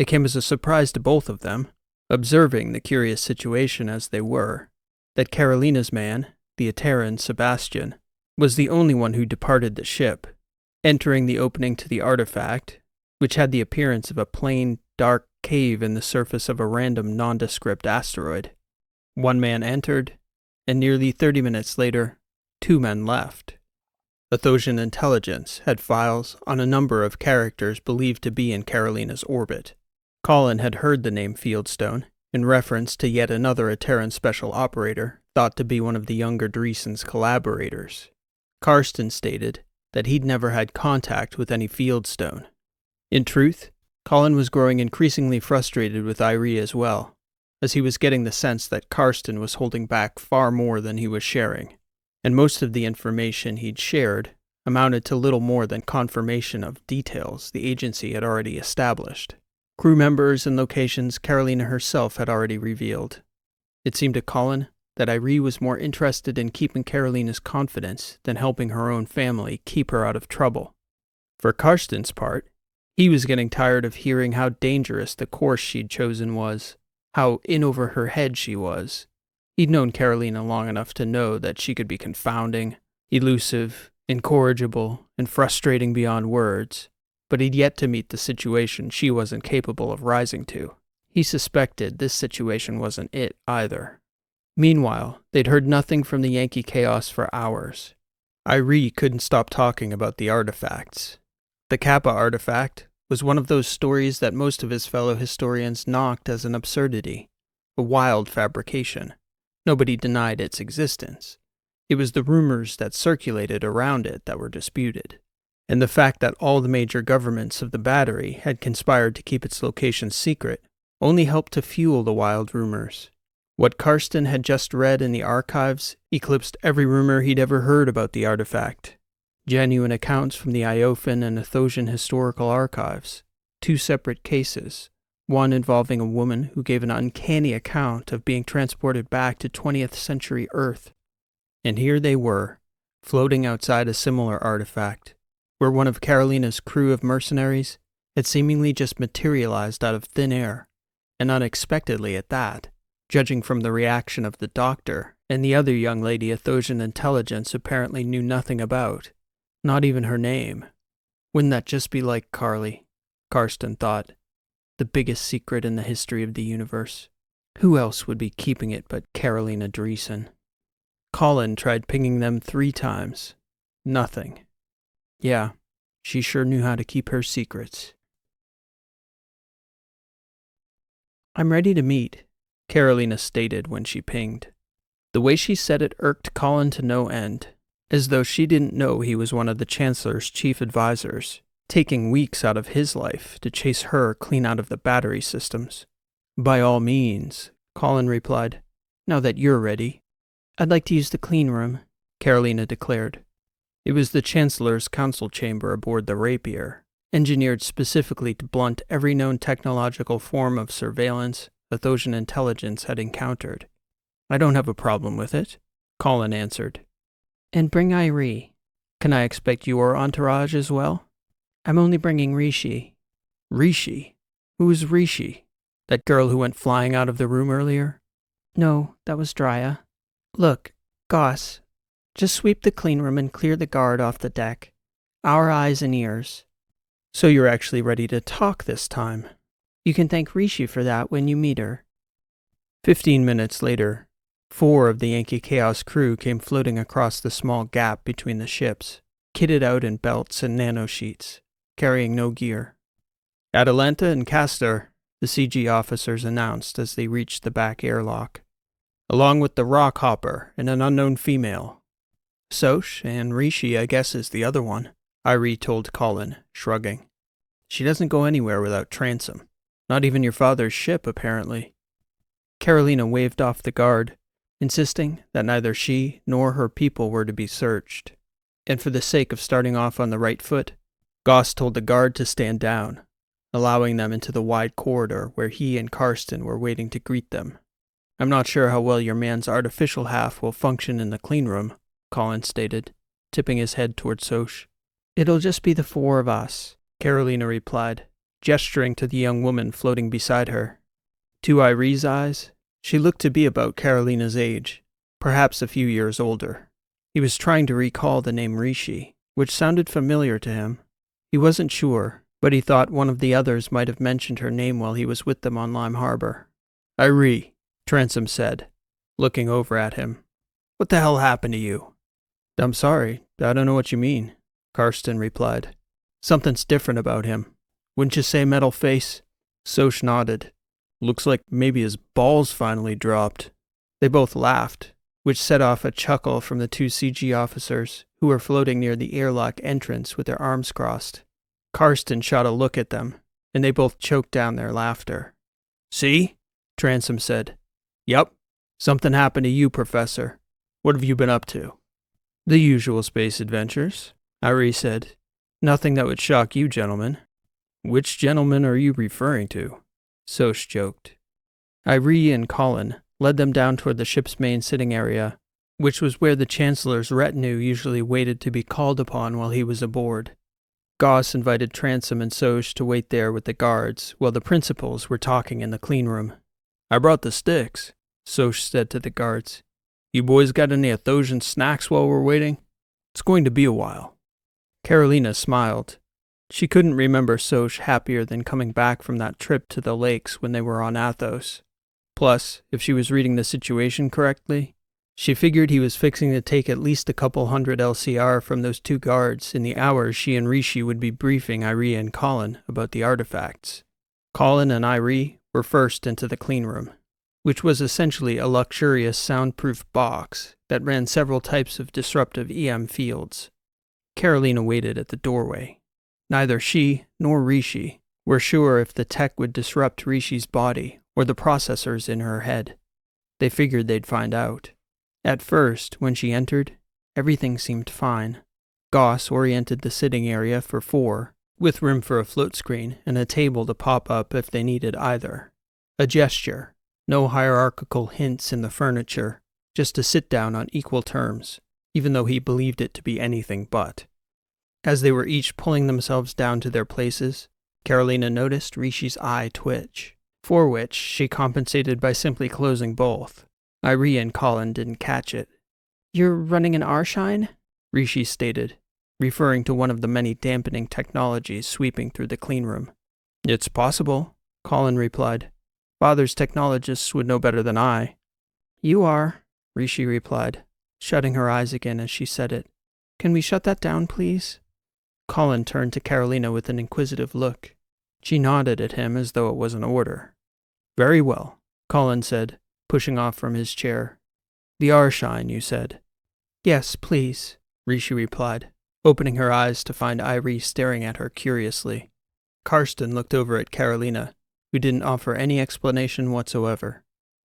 It came as a surprise to both of them, observing the curious situation as they were, that Carolina's man, the Ateran Sebastian, was the only one who departed the ship, entering the opening to the artifact, which had the appearance of a plain, dark cave in the surface of a random nondescript asteroid. One man entered, and nearly 30 minutes later, 2 men left. Athosian intelligence had files on a number of characters believed to be in Carolina's orbit. Colin had heard the name Fieldstone in reference to yet another Ateran special operator thought to be one of the younger Dreesen's collaborators. Karsten stated that he'd never had contact with any Fieldstone. In truth, Colin was growing increasingly frustrated with Irie as well, as he was getting the sense that Karsten was holding back far more than he was sharing, and most of the information he'd shared amounted to little more than confirmation of details the agency had already established. Crew members and locations Carolina herself had already revealed. It seemed to Colin that Irie was more interested in keeping Carolina's confidence than helping her own family keep her out of trouble. For Karsten's part, he was getting tired of hearing how dangerous the course she'd chosen was, how in over her head she was. He'd known Carolina long enough to know that she could be confounding, elusive, incorrigible, and frustrating beyond words, but he'd yet to meet the situation she wasn't capable of rising to. He suspected this situation wasn't it either. Meanwhile, they'd heard nothing from the Yankee chaos for hours. Irie couldn't stop talking about the artifacts. The Kappa artifact was one of those stories that most of his fellow historians knocked as an absurdity, a wild fabrication. Nobody denied its existence. It was the rumors that circulated around it that were disputed, and the fact that all the major governments of the Battery had conspired to keep its location secret only helped to fuel the wild rumors. What Karsten had just read in the archives eclipsed every rumor he'd ever heard about the artifact. Genuine accounts from the Iophos and Athosian historical archives, 2 separate cases, one involving a woman who gave an uncanny account of being transported back to 20th century Earth. And here they were, floating outside a similar artifact, where one of Carolina's crew of mercenaries had seemingly just materialized out of thin air, and unexpectedly at that, judging from the reaction of the doctor and the other young lady Athosian intelligence apparently knew nothing about, not even her name. Wouldn't that just be like Carly? Karsten thought. The biggest secret in the history of the universe. Who else would be keeping it but Carolina Dreesen? Colin tried pinging them 3 times. Nothing. Yeah, she sure knew how to keep her secrets. "I'm ready to meet," Carolina stated when she pinged. The way she said it irked Colin to no end, as though she didn't know he was one of the Chancellor's chief advisors, taking weeks out of his life to chase her clean out of the Battery systems. "By all means," Colin replied. "Now that you're ready." "I'd like to use the clean room," Carolina declared. It was the Chancellor's council chamber aboard the Rapier, engineered specifically to blunt every known technological form of surveillance Athosian intelligence had encountered. "I don't have a problem with it," Colin answered. "And bring Irie. Can I expect your entourage as well?" "I'm only bringing Rishi." "Rishi? Who is Rishi? That girl who went flying out of the room earlier?" "No, that was Drya. Look, Goss, just sweep the clean room and clear the guard off the deck. Our eyes and ears." "So you're actually ready to talk this time?" "You can thank Rishi for that when you meet her." 15 minutes later, 4 of the Yankee Chaos crew came floating across the small gap between the ships, kitted out in belts and nanosheets, carrying no gear. "Atalanta and Castor," the CG officers announced as they reached the back airlock, "along with the Rock Hopper and an unknown female." "Soch and Rishi, I guess, is the other one," Irie told Colin, shrugging. "She doesn't go anywhere without transom. Not even your father's ship, apparently." Carolina waved off the guard, insisting that neither she nor her people were to be searched. And for the sake of starting off on the right foot, Goss told the guard to stand down, allowing them into the wide corridor where he and Karsten were waiting to greet them. "I'm not sure how well your man's artificial half will function in the clean room," Colin stated, tipping his head toward Soch. "It'll just be the 4 of us," Carolina replied, gesturing to the young woman floating beside her. To Irie's eyes, she looked to be about Carolina's age, perhaps a few years older. He was trying to recall the name Rishi, which sounded familiar to him. He wasn't sure, but he thought one of the others might have mentioned her name while he was with them on Lime Harbor. "Irie," Transom said, looking over at him. "What the hell happened to you?" "I'm sorry, I don't know what you mean," Karsten replied. "Something's different about him. Wouldn't you say, metal face?" Soch nodded. "Looks like maybe his balls finally dropped." They both laughed, which set off a chuckle from the 2 CG officers who were floating near the airlock entrance with their arms crossed. Karsten shot a look at them, and they both choked down their laughter. "See?" Transom said. "Yup. Something happened to you, Professor. What have you been up to?" "The usual space adventures," Irie said. "Nothing that would shock you, gentlemen." "Which gentleman are you referring to?" Soch joked. Irie and Colin led them down toward the ship's main sitting area, which was where the Chancellor's retinue usually waited to be called upon while he was aboard. Goss invited Transom and Soch to wait there with the guards while the principals were talking in the clean room. "I brought the sticks," Soch said to the guards. "You boys got any Athosian snacks while we're waiting? It's going to be a while." Carolina smiled. She couldn't remember Soch happier than coming back from that trip to the lakes when they were on Athos. Plus, if she was reading the situation correctly, she figured he was fixing to take at least a couple hundred LCR from those 2 guards in the hours she and Rishi would be briefing Irie and Colin about the artifacts. Colin and Irie were first into the clean room. which was essentially a luxurious soundproof box that ran several types of disruptive EM fields. Carolina waited at the doorway. Neither she nor Rishi were sure if the tech would disrupt Rishi's body or the processors in her head. They figured they'd find out. At first, when she entered, everything seemed fine. Goss oriented the sitting area for 4, with room for a float screen and a table to pop up if they needed either. A gesture, no hierarchical hints in the furniture, just to sit down on equal terms, even though he believed it to be anything but. As they were each pulling themselves down to their places, Carolina noticed Rishi's eye twitch, for which she compensated by simply closing both. Irie and Colin didn't catch it. "You're running an R-Shine?" Rishi stated, referring to one of the many dampening technologies sweeping through the cleanroom. "It's possible," Colin replied. "Father's technologists would know better than I." "You are," Rishi replied, shutting her eyes again as she said it. "Can we shut that down, please?" Colin turned to Carolina with an inquisitive look. She nodded at him as though it was an order. "Very well," Colin said, pushing off from his chair. "The R-Shine, you said?" "Yes, please," Rishi replied, opening her eyes to find Irie staring at her curiously. Karsten looked over at Carolina, who didn't offer any explanation whatsoever.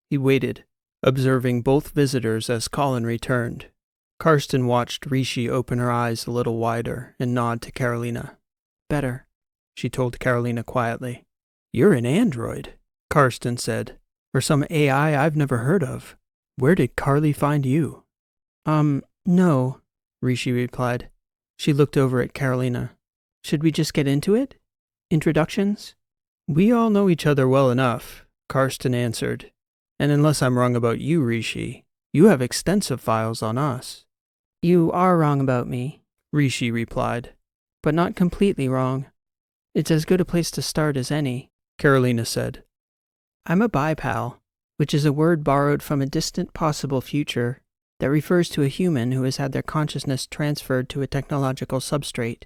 He waited, observing both visitors as Colin returned. Karsten watched Rishi open her eyes a little wider and nod to Carolina. "Better," she told Carolina quietly. "You're an android," Karsten said, "or some AI I've never heard of. Where did Carly find you?" No," Rishi replied. She looked over at Carolina. "Should we just get into it? Introductions?" "We all know each other well enough," Karsten answered. "And unless I'm wrong about you, Rishi, you have extensive files on us." "You are wrong about me," Rishi replied. "but not completely wrong. It's as good a place to start as any," Carolina said. "I'm a bipal, which is a word borrowed from a distant possible future that refers to a human who has had their consciousness transferred to a technological substrate.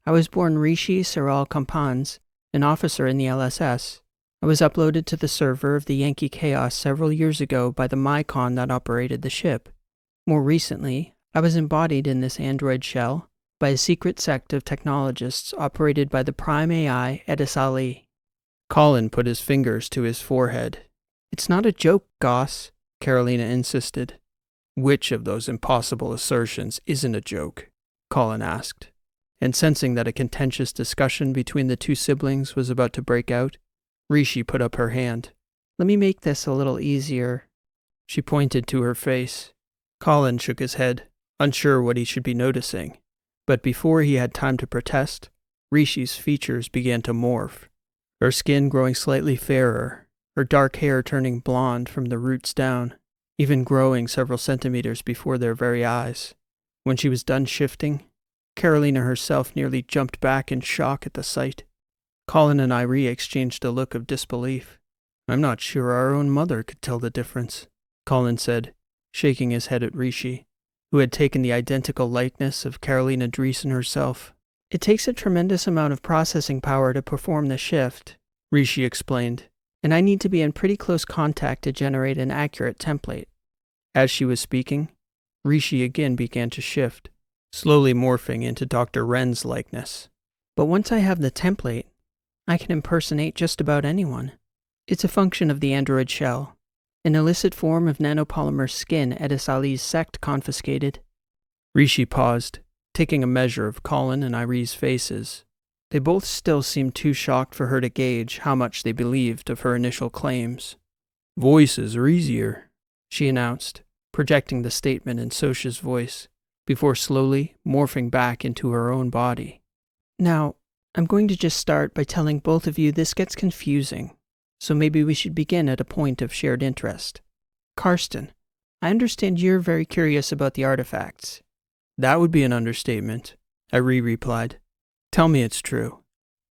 I was born Rishi Saral Kampans, an officer in the LSS. I was uploaded to the server of the Yankee Chaos several years ago by the Mycon that operated the ship. More recently, I was embodied in this android shell by a secret sect of technologists operated by the Prime AI Edisali." Colin put his fingers to his forehead. "It's not a joke, Goss," Carolina insisted. "Which of those impossible assertions isn't a joke?" Colin asked. And sensing that a contentious discussion between the two siblings was about to break out, Rishi put up her hand. "Let me make this a little easier." She pointed to her face. Colin shook his head, unsure what he should be noticing. But before he had time to protest, Rishi's features began to morph, her skin growing slightly fairer, her dark hair turning blonde from the roots down, even growing several centimeters before their very eyes. When she was done shifting, Carolina herself nearly jumped back in shock at the sight. Colin and Irie exchanged a look of disbelief. "I'm not sure our own mother could tell the difference," Colin said, shaking his head at Rishi, who had taken the identical likeness of Carolina Dreesen herself. "It takes a tremendous amount of processing power to perform the shift," Rishi explained, "and I need to be in pretty close contact to generate an accurate template." As she was speaking, Rishi again began to shift, slowly morphing into Dr. Wren's likeness. "But once I have the template, I can impersonate just about anyone. It's a function of the android shell, an illicit form of nanopolymer skin Edis Ali's sect confiscated." Rishi paused, taking a measure of Colin and Irie's faces. They both still seemed too shocked for her to gauge how much they believed of her initial claims. "Voices are easier," she announced, projecting the statement in Sosha's voice, before slowly morphing back into her own body. "Now, I'm going to just start by telling both of you this gets confusing, so maybe we should begin at a point of shared interest. Karsten, I understand you're very curious about the artifacts." "That would be an understatement," Irie replied. "Tell me it's true.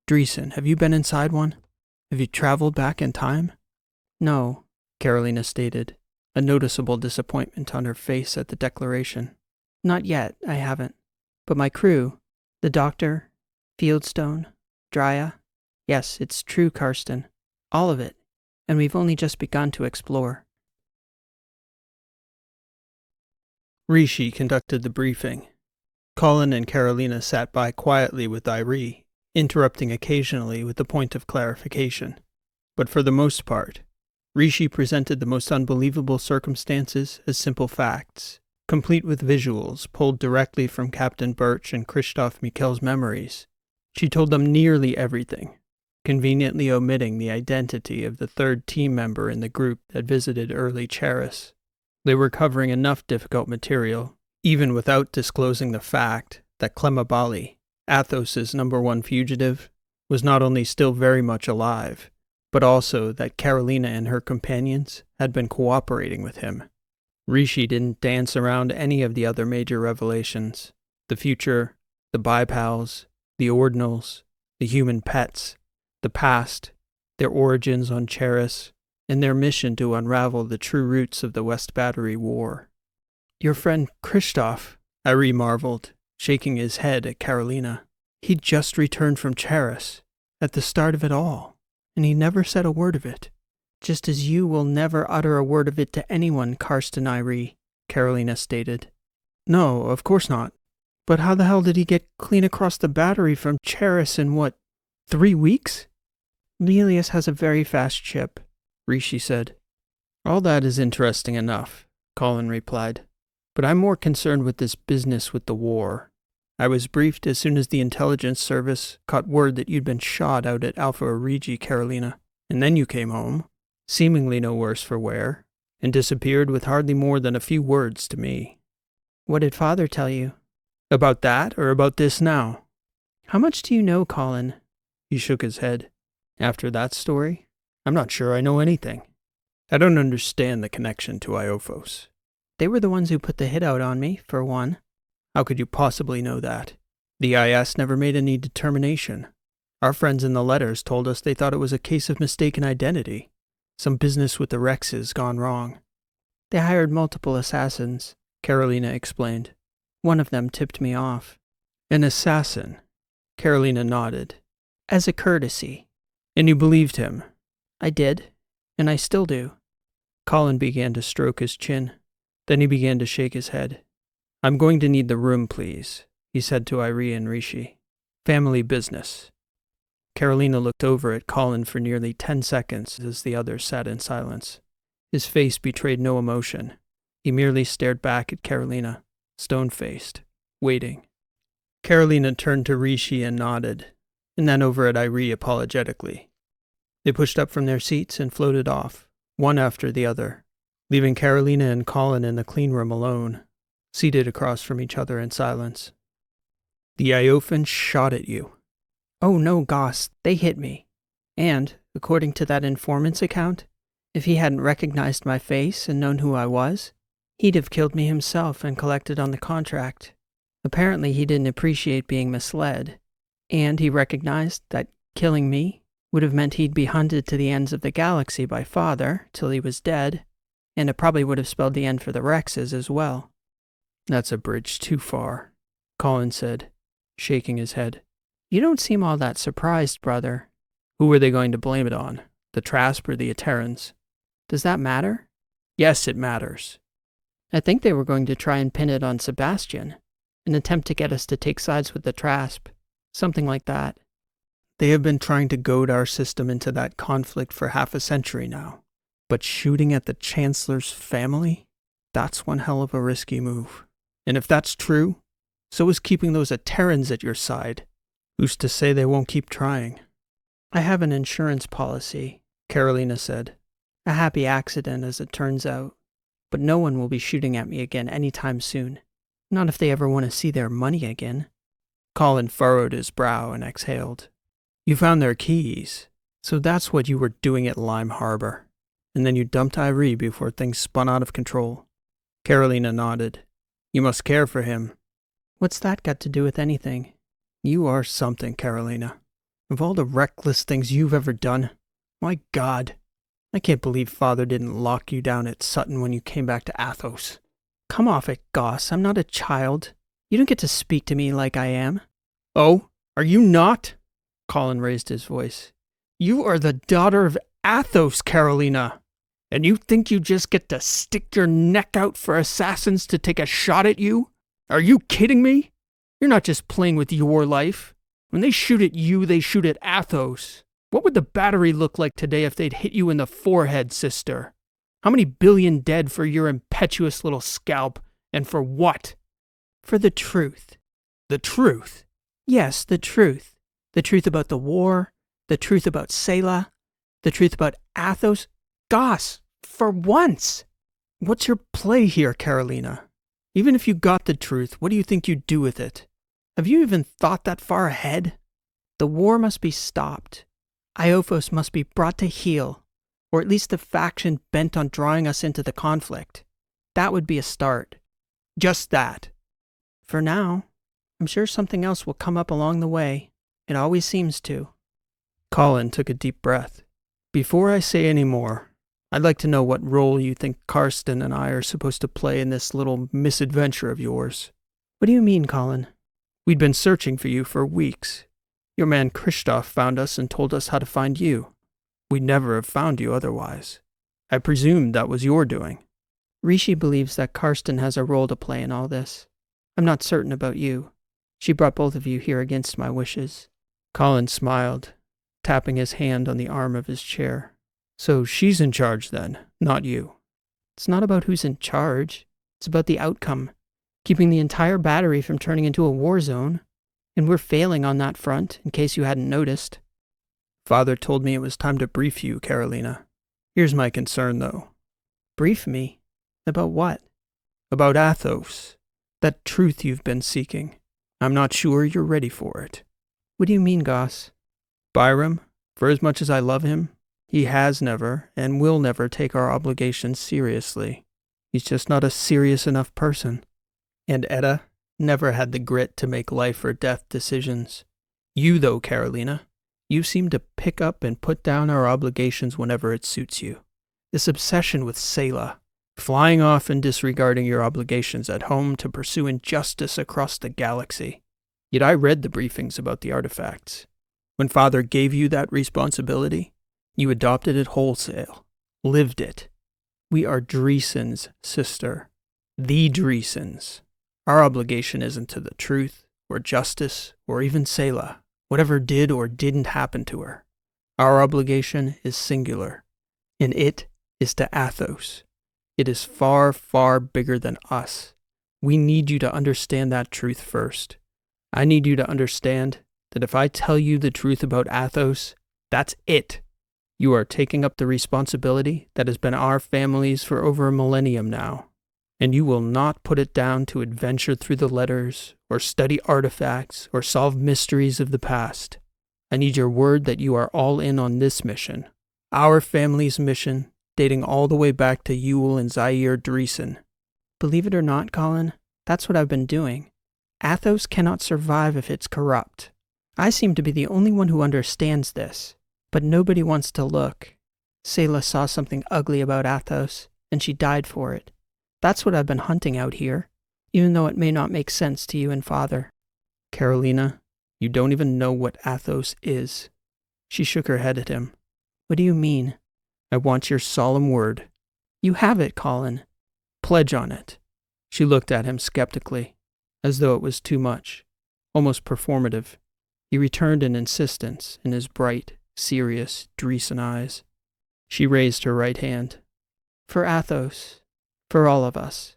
Dreesen, have you been inside one? Have you traveled back in time?" "No," Carolina stated, a noticeable disappointment on her face at the declaration. "Not yet, I haven't. But my crew, the Doctor, Fieldstone, Drya, yes, it's true, Karsten. All of it. and we've only just begun to explore. Rishi conducted the briefing. Colin and Carolina sat by quietly with Irie, interrupting occasionally with a point of clarification. But for the most part, Rishi presented the most unbelievable circumstances as simple facts, complete with visuals pulled directly from Captain Birch and Christoph Mikkel's memories. She told them nearly everything, conveniently omitting the identity of the third team member in the group that visited early Charis. They were covering enough difficult material, even without disclosing the fact that Clemabali, Athos's #1 fugitive, was not only still very much alive, but also that Carolina and her companions had been cooperating with him. Rishi didn't dance around any of the other major revelations: the future, the bipals, the ordinals, the human pets, the past, their origins on Charis, and their mission to unravel the true roots of the West Battery War. Your friend Christoph, Irie marveled, shaking his head at Carolina. He'd just returned from Charis, at the start of it all, and he never said a word of it. Just as you will never utter a word of it to anyone, Karsten Irie, Carolina stated. No, of course not. But how the hell did he get clean across the battery from Charis in 3 weeks? Lelius has a very fast ship, Rishi said. All that is interesting enough, Colin replied. But I'm more concerned with this business with the war. I was briefed as soon as the intelligence service caught word that you'd been shot out at Alpha Origi, Carolina. And then you came home, seemingly no worse for wear, and disappeared with hardly more than a few words to me. What did Father tell you? About that, or about this now? How much do you know, Colin? He shook his head. After that story, I'm not sure I know anything. I don't understand the connection to Iophos. They were the ones who put the hit out on me, for one. How could you possibly know that? The IS never made any determination. Our friends in the letters told us they thought it was a case of mistaken identity. Some business with the Rexes gone wrong. They hired multiple assassins, Carolina explained. One of them tipped me off. An assassin? Carolina nodded. As a courtesy. And you believed him? I did, and I still do. Colin began to stroke his chin. Then he began to shake his head. I'm going to need the room, please, he said to Irie and Rishi. Family business. Carolina looked over at Colin for nearly 10 seconds as the others sat in silence. His face betrayed no emotion. He merely stared back at Carolina, stone-faced, waiting. Carolina turned to Rishi and nodded, and then over at Irie apologetically. They pushed up from their seats and floated off, one after the other, leaving Carolina and Colin in the clean room alone, seated across from each other in silence. The Iophans shot at you. Oh no, Goss, they hit me. And, according to that informant's account, if he hadn't recognized my face and known who I was, he'd have killed me himself and collected on the contract. Apparently he didn't appreciate being misled, and he recognized that killing me would have meant he'd be hunted to the ends of the galaxy by Father till he was dead, and it probably would have spelled the end for the Rexes as well. That's a bridge too far, Colin said, shaking his head. You don't seem all that surprised, brother. Who were they going to blame it on? The Trasp or the Aterans? Does that matter? Yes, it matters. I think they were going to try and pin it on Sebastian, an attempt to get us to take sides with the Trasp, something like that. They have been trying to goad our system into that conflict for half a century now. But shooting at the Chancellor's family? That's one hell of a risky move. And if that's true, so is keeping those Aterans at your side. Who's to say they won't keep trying? I have an insurance policy, Carolina said. A happy accident, as it turns out. But no one will be shooting at me again anytime soon. Not if they ever want to see their money again. Colin furrowed his brow and exhaled. You found their keys, so that's what you were doing at Lime Harbor. And then you dumped Irie before things spun out of control. Carolina nodded. You must care for him. What's that got to do with anything? You are something, Carolina. Of all the reckless things you've ever done, my God, I can't believe Father didn't lock you down at Sutton when you came back to Athos. Come off it, Goss. I'm not a child. You don't get to speak to me like I am. Oh, are you not? Colin raised his voice. You are the daughter of Athos, Carolina. And you think you just get to stick your neck out for assassins to take a shot at you? Are you kidding me? You're not just playing with your life. When they shoot at you, they shoot at Athos. What would the battery look like today if they'd hit you in the forehead, sister? How many billion dead for your impetuous little scalp? And for what? For the truth. The truth? Yes, the truth. The truth about the war, the truth about Selah, the truth about Athos. Goss, for once! What's your play here, Carolina? Even if you got the truth, what do you think you'd do with it? Have you even thought that far ahead? The war must be stopped. Iophos must be brought to heel, or at least the faction bent on drawing us into the conflict. That would be a start. Just that. For now, I'm sure something else will come up along the way. It always seems to. Colin took a deep breath. Before I say any more, I'd like to know what role you think Karsten and I are supposed to play in this little misadventure of yours. What do you mean, Colin? We'd been searching for you for weeks. Your man Christoph found us and told us how to find you. We'd never have found you otherwise. I presumed that was your doing. Rishi believes that Karsten has a role to play in all this. I'm not certain about you. She brought both of you here against my wishes. Colin smiled, tapping his hand on the arm of his chair. So she's in charge then, not you. It's not about who's in charge. It's about the outcome. Keeping the entire battery from turning into a war zone. And we're failing on that front, in case you hadn't noticed. Father told me it was time to brief you, Carolina. Here's my concern, though. Brief me? About what? About Athos. That truth you've been seeking. I'm not sure you're ready for it. What do you mean, Goss? Byram, for as much as I love him, he has never and will never take our obligations seriously. He's just not a serious enough person. And Etta never had the grit to make life or death decisions. You, though, Carolina, you seem to pick up and put down our obligations whenever it suits you. This obsession with Selah, flying off and disregarding your obligations at home to pursue injustice across the galaxy. Yet I read the briefings about the artifacts. When Father gave you that responsibility, you adopted it wholesale, lived it. We are Dreesen's, sister. The Dreesens. Our obligation isn't to the truth, or justice, or even Selah, whatever did or didn't happen to her. Our obligation is singular, and it is to Athos. It is far, far bigger than us. We need you to understand that truth first. I need you to understand that if I tell you the truth about Athos, that's it. You are taking up the responsibility that has been our family's for over a millennium now, and you will not put it down to adventure through the letters, or study artifacts, or solve mysteries of the past. I need your word that you are all in on this mission, our family's mission, dating all the way back to Yule and Zaire Dreesen. Believe it or not, Colin, that's what I've been doing. Athos cannot survive if it's corrupt. I seem to be the only one who understands this. But nobody wants to look. Selah saw something ugly about Athos, and she died for it. That's what I've been hunting out here, even though it may not make sense to you and Father. Carolina, you don't even know what Athos is. She shook her head at him. What do you mean? I want your solemn word. You have it, Colin. Pledge on it. She looked at him skeptically, as though it was too much, almost performative. He returned an insistence in his bright, serious, Dreesen eyes. She raised her right hand. For Athos. For all of us.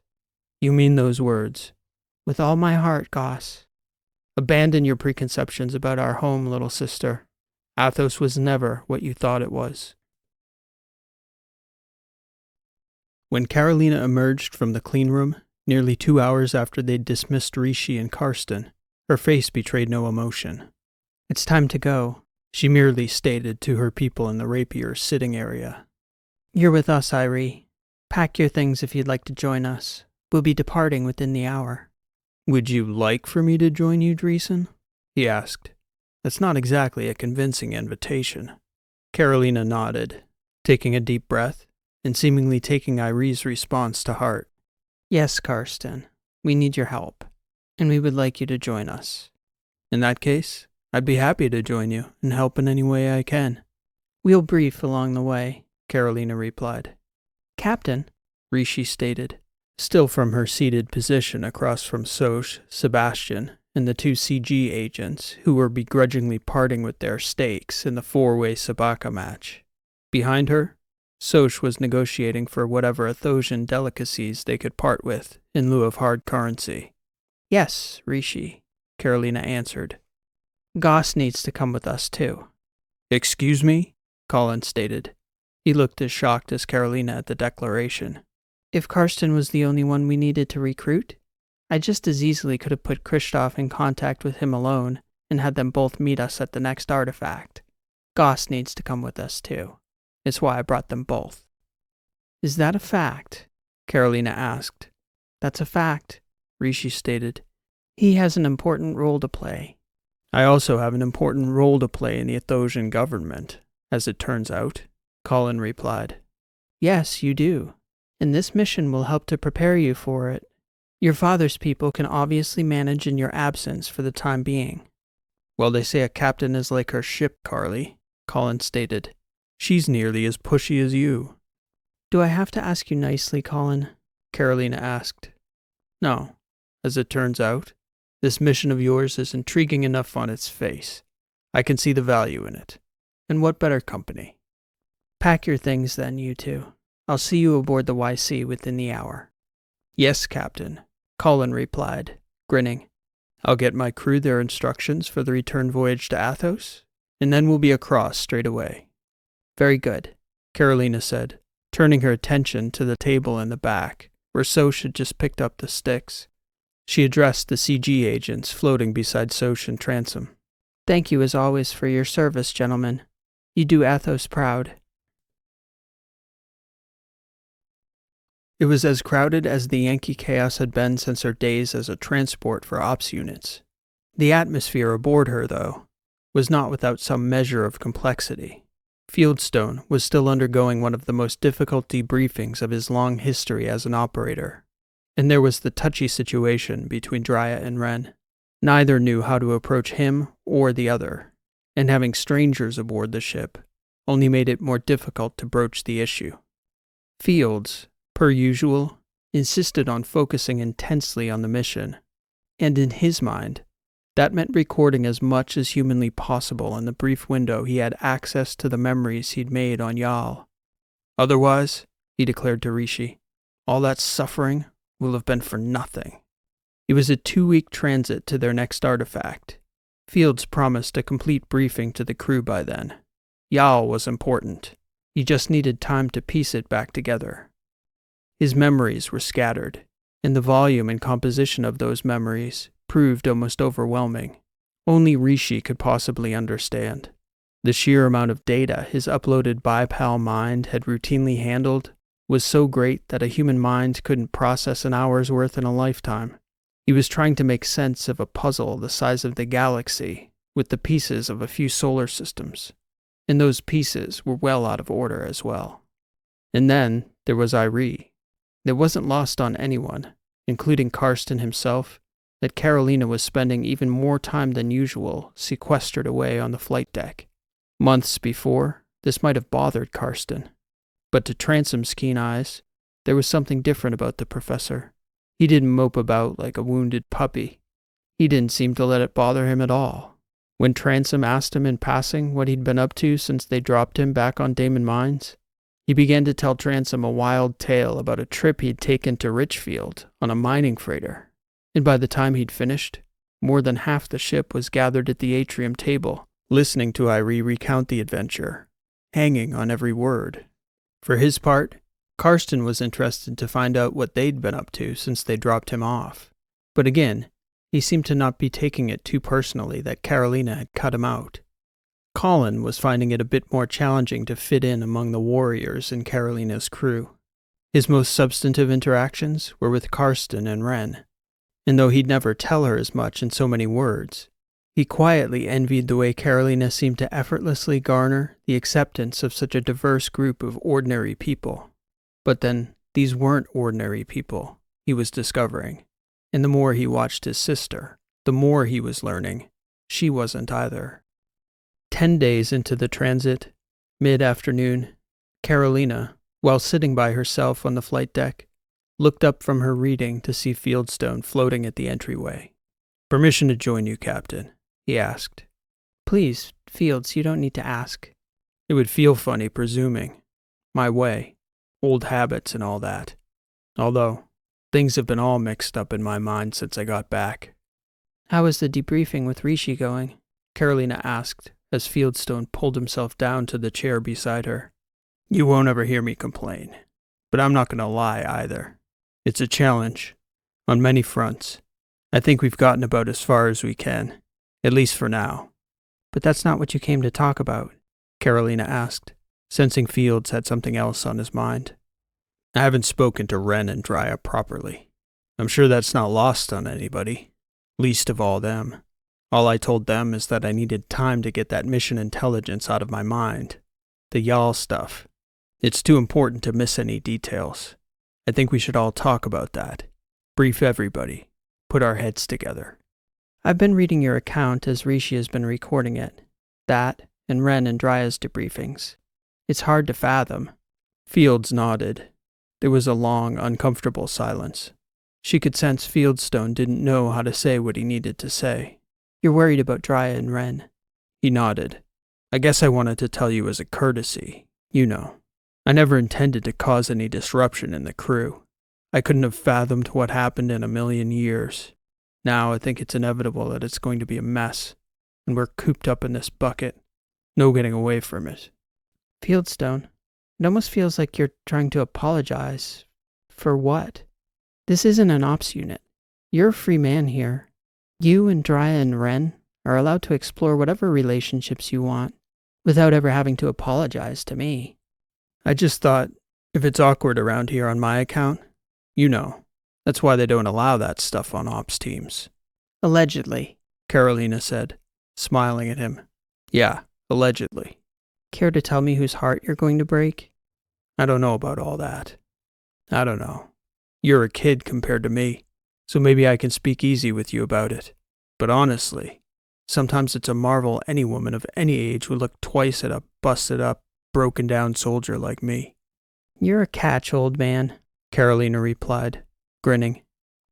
You mean those words? With all my heart, Goss. Abandon your preconceptions about our home, little sister. Athos was never what you thought it was. When Carolina emerged from the clean room, nearly 2 hours after they'd dismissed Rishi and Karsten, her face betrayed no emotion. It's time to go, she merely stated to her people in the rapier sitting area. You're with us, Irie. Pack your things if you'd like to join us. We'll be departing within the hour. Would you like for me to join you, Dreesen? He asked. That's not exactly a convincing invitation. Carolina nodded, taking a deep breath, and seemingly taking Irie's response to heart. Yes, Karsten. We need your help, and we would like you to join us. In that case, I'd be happy to join you and help in any way I can. We'll brief along the way, Carolina replied. Captain, Rishi stated, still from her seated position across from Soch, Sebastian, and the two CG agents who were begrudgingly parting with their stakes in the four-way sabaka match. Behind her, Soch was negotiating for whatever Athosian delicacies they could part with in lieu of hard currency. Yes, Rishi, Carolina answered. Goss needs to come with us too. Excuse me? Colin stated. He looked as shocked as Carolina at the declaration. If Karsten was the only one we needed to recruit, I just as easily could have put Kristoff in contact with him alone and had them both meet us at the next artifact. Goss needs to come with us too. It's why I brought them both. Is that a fact? Carolina asked. That's a fact, Rishi stated. He has an important role to play. I also have an important role to play in the Athosian government, as it turns out, Colin replied. Yes, you do. And this mission will help to prepare you for it. Your father's people can obviously manage in your absence for the time being. Well, they say a captain is like her ship, Carly, Colin stated. She's nearly as pushy as you. Do I have to ask you nicely, Colin? Carolina asked. No. As it turns out, this mission of yours is intriguing enough on its face. I can see the value in it. And what better company? Pack your things then, you two. I'll see you aboard the YC within the hour. Yes, Captain, Colin replied, grinning. I'll get my crew their instructions for the return voyage to Athos, and then we'll be across straight away. Very good, Carolina said, turning her attention to the table in the back, where Soch had just picked up the sticks. She addressed the CG agents floating beside Soch and Transom. Thank you as always for your service, gentlemen. You do Athos proud. It was as crowded as the Yankee Chaos had been since her days as a transport for ops units. The atmosphere aboard her, though, was not without some measure of complexity. Fieldstone was still undergoing one of the most difficult debriefings of his long history as an operator. And there was the touchy situation between Drya and Wren. Neither knew how to approach him or the other, and having strangers aboard the ship only made it more difficult to broach the issue. Fields, per usual, insisted on focusing intensely on the mission, and in his mind, that meant recording as much as humanly possible in the brief window he had access to the memories he'd made on Yal. Otherwise, he declared to Rishi, all that suffering will have been for nothing. It was a 2-week transit to their next artifact. Fields promised a complete briefing to the crew by then. Yal was important. He just needed time to piece it back together. His memories were scattered, and the volume and composition of those memories proved almost overwhelming. Only Rishi could possibly understand. The sheer amount of data his uploaded bipal mind had routinely handled was so great that a human mind couldn't process an hour's worth in a lifetime. He was trying to make sense of a puzzle the size of the galaxy with the pieces of a few solar systems, and those pieces were well out of order as well. And then there was Irie. It wasn't lost on anyone, including Karsten himself, that Carolina was spending even more time than usual sequestered away on the flight deck. Months before, this might have bothered Karsten. But to Transom's keen eyes, there was something different about the professor. He didn't mope about like a wounded puppy. He didn't seem to let it bother him at all. When Transom asked him in passing what he'd been up to since they dropped him back on Damon Mines, he began to tell Transom a wild tale about a trip he'd taken to Richfield on a mining freighter. And by the time he'd finished, more than half the ship was gathered at the atrium table, listening to Irie recount the adventure, hanging on every word. For his part, Karsten was interested to find out what they'd been up to since they dropped him off. But again, he seemed to not be taking it too personally that Carolina had cut him out. Colin was finding it a bit more challenging to fit in among the warriors in Carolina's crew. His most substantive interactions were with Karsten and Wren, and though he'd never tell her as much in so many words, he quietly envied the way Carolina seemed to effortlessly garner the acceptance of such a diverse group of ordinary people. But then, these weren't ordinary people, he was discovering. And the more he watched his sister, the more he was learning she wasn't either. 10 days into the transit, Mid-afternoon, Carolina, while sitting by herself on the flight deck, looked up from her reading to see Fieldstone floating at the entryway. "Permission to join you, Captain?" he asked. "Please, Fields, you don't need to ask." "It would feel funny presuming. My way, old habits and all that. Although, things have been all mixed up in my mind since I got back." "How is the debriefing with Rishi going?" Carolina asked, as Fieldstone pulled himself down to the chair beside her. "You won't ever hear me complain. But I'm not going to lie either. It's a challenge, on many fronts. I think we've gotten about as far as we can, at least for now." "But that's not what you came to talk about," Carolina asked, sensing Fields had something else on his mind. "I haven't spoken to Wren and Drya properly. I'm sure that's not lost on anybody, least of all them. All I told them is that I needed time to get that mission intelligence out of my mind. The y'all stuff. It's too important to miss any details. I think we should all talk about that. Brief everybody. Put our heads together." "I've been reading your account as Rishi has been recording it. That, and Wren and Drya's debriefings. It's hard to fathom." Fields nodded. There was a long, uncomfortable silence. She could sense Fieldstone didn't know how to say what he needed to say. "You're worried about Drya and Wren." He nodded. "I guess I wanted to tell you as a courtesy. You know. I never intended to cause any disruption in the crew. I couldn't have fathomed what happened in a million years. Now I think it's inevitable that it's going to be a mess, and we're cooped up in this bucket. No getting away from it." "Fieldstone, it almost feels like you're trying to apologize. For what? This isn't an ops unit. You're a free man here. You and Drya and Wren are allowed to explore whatever relationships you want, without ever having to apologize to me." "I just thought, if it's awkward around here on my account, you know, that's why they don't allow that stuff on ops teams." "Allegedly," Carolina said, smiling at him. "Yeah, allegedly." "Care to tell me whose heart you're going to break?" "I don't know about all that. I don't know. You're a kid compared to me, so maybe I can speak easy with you about it. But honestly, sometimes it's a marvel any woman of any age would look twice at a busted up, broken down soldier like me." "You're a catch, old man," Carolina replied, grinning.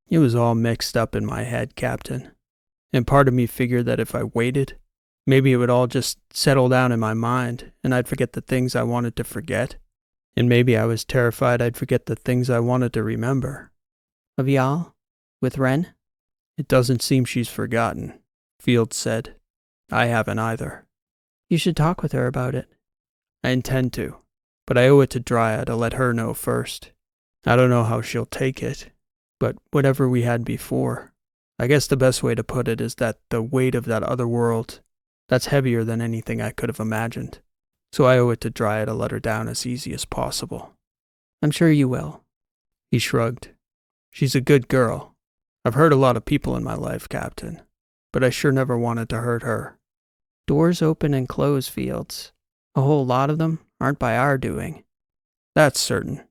"It was all mixed up in my head, Captain. And part of me figured that if I waited, maybe it would all just settle down in my mind, and I'd forget the things I wanted to forget. And maybe I was terrified I'd forget the things I wanted to remember." "Of y'all? With Wren?" "It doesn't seem she's forgotten," Fields said. "I haven't either." "You should talk with her about it." "I intend to, but I owe it to Drya to let her know first. I don't know how she'll take it, but whatever we had before, I guess the best way to put it is that the weight of that other world, that's heavier than anything I could have imagined. So I owe it to Drya to let her down as easy as possible." "I'm sure you will." He shrugged. "She's a good girl. I've hurt a lot of people in my life, Captain, but I sure never wanted to hurt her." "Doors open and close, Fields. A whole lot of them aren't by our doing." "That's certain.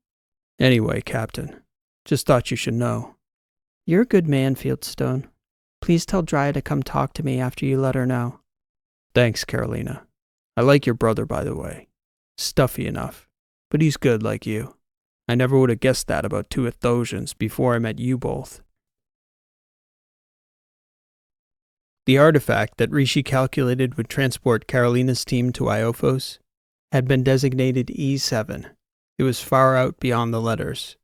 Anyway, Captain, just thought you should know." "You're a good man, Fieldstone. Please tell Drya to come talk to me after you let her know." "Thanks, Carolina. I like your brother, by the way. Stuffy enough, but he's good like you. I never would have guessed that about two Athosians before I met you both." The artifact that Rishi calculated would transport Carolina's team to Iophos had been designated E7. It was far out beyond the letters,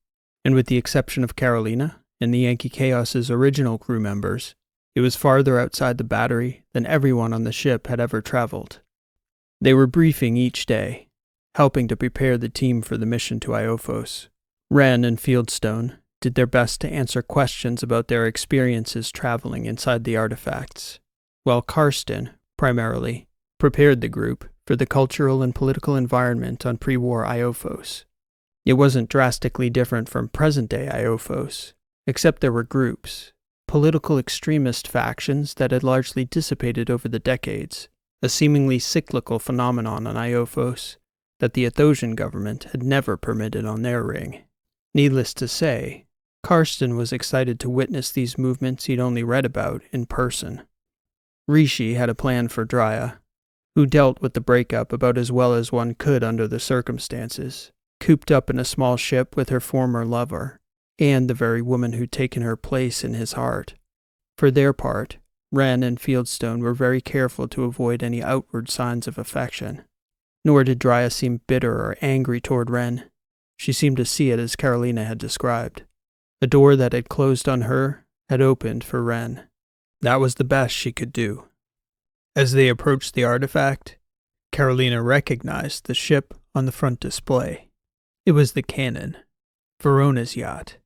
and with the exception of Carolina and the Yankee Chaos's original crew members, it was farther outside the battery than everyone on the ship had ever traveled. They were briefing each day, helping to prepare the team for the mission to Iophos. Wren and Fieldstone did their best to answer questions about their experiences traveling inside the artifacts, while Karsten, primarily, prepared the group for the cultural and political environment on pre-war Iophos. It wasn't drastically different from present-day Iophos, except there were groups, political extremist factions that had largely dissipated over the decades, a seemingly cyclical phenomenon on Iophos that the Athosian government had never permitted on their ring. Needless to say, Karsten was excited to witness these movements he'd only read about in person. Rishi had a plan for Drya. who dealt with the breakup about as well as one could under the circumstances, cooped up in a small ship with her former lover, and the very woman who'd taken her place in his heart. For their part, Wren and Fieldstone were very careful to avoid any outward signs of affection. Nor did Dryas seem bitter or angry toward Wren. She seemed to see it as Carolina had described. A door that had closed on her had opened for Wren. That was the best she could do. As they approached the artifact, Carolina recognized the ship on the front display. It was the Cannon, Verona's yacht.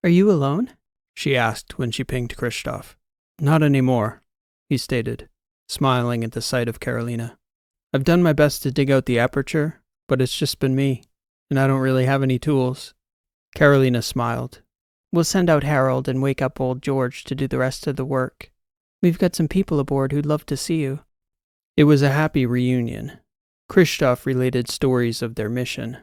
"Are you alone?" she asked when she pinged Kristoff. "Not anymore," he stated, smiling at the sight of Carolina. "I've done my best to dig out the aperture, but it's just been me, and I don't really have any tools." Carolina smiled. "We'll send out Harold and wake up old George to do the rest of the work. We've got some people aboard who'd love to see you." It was a happy reunion. Kristoff related stories of their mission,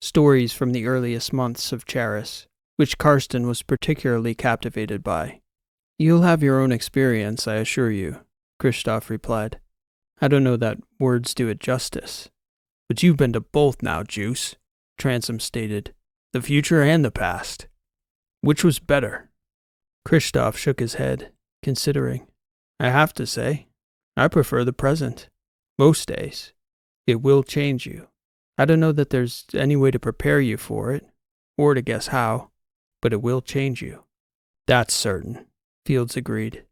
stories from the earliest months of Charis, which Karsten was particularly captivated by. "You'll have your own experience, I assure you," Kristoff replied. "I don't know that words do it justice." "But you've been to both now, Juice," Transom stated. "The future and the past. Which was better?" Kristoff shook his head, considering. "I have to say, I prefer the present. Most days. It will change you. I don't know that there's any way to prepare you for it, or to guess how, but it will change you." "That's certain," Fields agreed.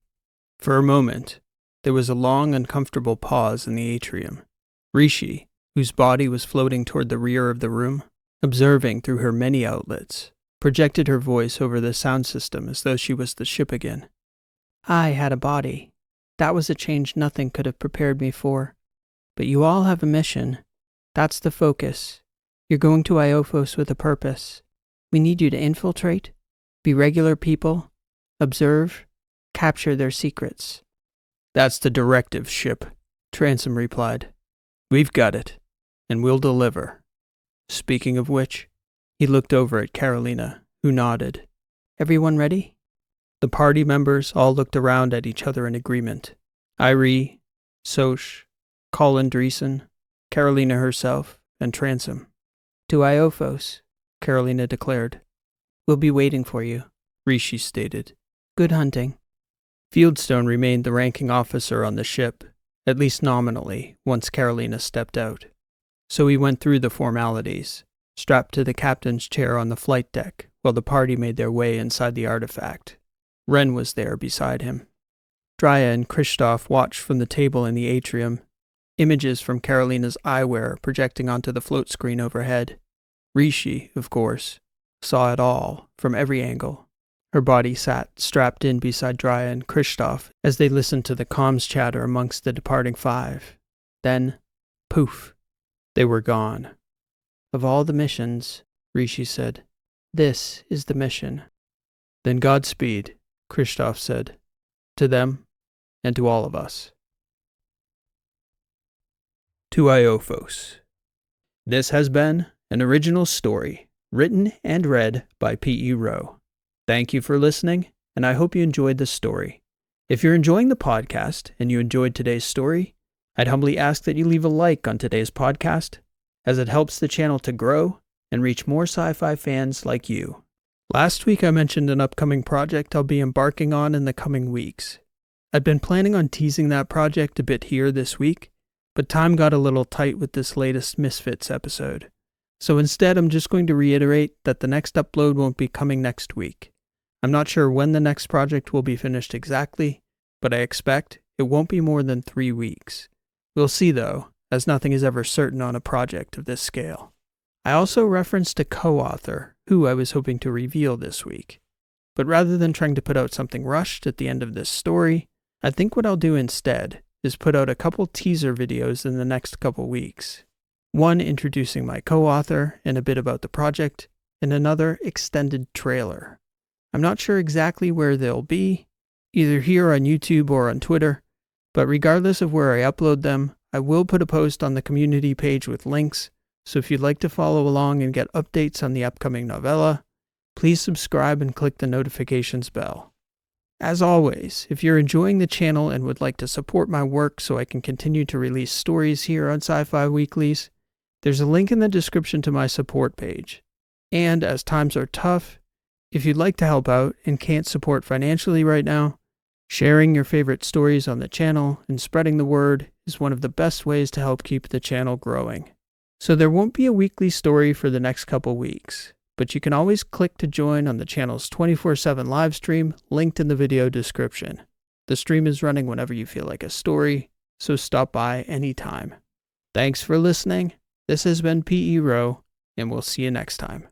For a moment, there was a long, uncomfortable pause in the atrium. Rishi, whose body was floating toward the rear of the room, observing through her many outlets, projected her voice over the sound system as though she was the ship again. "I had a body. That was a change nothing could have prepared me for. But you all have a mission. That's the focus. You're going to Iophos with a purpose. We need you to infiltrate, be regular people, observe, capture their secrets." "That's the directive, ship," Transom replied. "We've got it, and we'll deliver. Speaking of which," he looked over at Carolina, who nodded. "Everyone ready?" The party members all looked around at each other in agreement. Irie, Soch, Colin Dreesen, Carolina herself, and Transom. "To Iophos," Carolina declared. "We'll be waiting for you," Rishi stated. "Good hunting." Fieldstone remained the ranking officer on the ship, at least nominally, once Carolina stepped out. So he went through the formalities, strapped to the captain's chair on the flight deck, while the party made their way inside the artifact. Wren was there beside him. Drya and Kristoff watched from the table in the atrium, images from Carolina's eyewear projecting onto the float screen overhead. Rishi, of course, saw it all, from every angle. Her body sat strapped in beside Drya and Kristoff as they listened to the comms chatter amongst the departing five. Then, poof, they were gone. "Of all the missions," Rishi said, "this is the mission." "Then Godspeed," Kristoff said, "to them and to all of us." To Iophos. This has been an original story, written and read by P.E. Rowe. Thank you for listening, and I hope you enjoyed the story. If you're enjoying the podcast and you enjoyed today's story, I'd humbly ask that you leave a like on today's podcast, as it helps the channel to grow and reach more sci-fi fans like you. Last week I mentioned an upcoming project I'll be embarking on in the coming weeks. I'd been planning on teasing that project a bit here this week, but time got a little tight with this latest Misfits episode. So instead I'm just going to reiterate that the next upload won't be coming next week. I'm not sure when the next project will be finished exactly, but I expect it won't be more than 3 weeks. We'll see though, as nothing is ever certain on a project of this scale. I also referenced a co-author who I was hoping to reveal this week. But rather than trying to put out something rushed at the end of this story, I think what I'll do instead is put out a couple teaser videos in the next couple weeks. One introducing my co-author and a bit about the project, and another extended trailer. I'm not sure exactly where they'll be, either here on YouTube or on Twitter, but regardless of where I upload them, I will put a post on the community page with links. So if you'd like to follow along and get updates on the upcoming novella, please subscribe and click the notifications bell. As always, if you're enjoying the channel and would like to support my work so I can continue to release stories here on Sci-Fi Weeklies, there's a link in the description to my support page. And as times are tough, if you'd like to help out and can't support financially right now, sharing your favorite stories on the channel and spreading the word is one of the best ways to help keep the channel growing. So there won't be a weekly story for the next couple weeks, but you can always click to join on the channel's 24/7 live stream linked in the video description. The stream is running whenever you feel like a story, so stop by anytime. Thanks for listening. This has been P.E. Rowe, and we'll see you next time.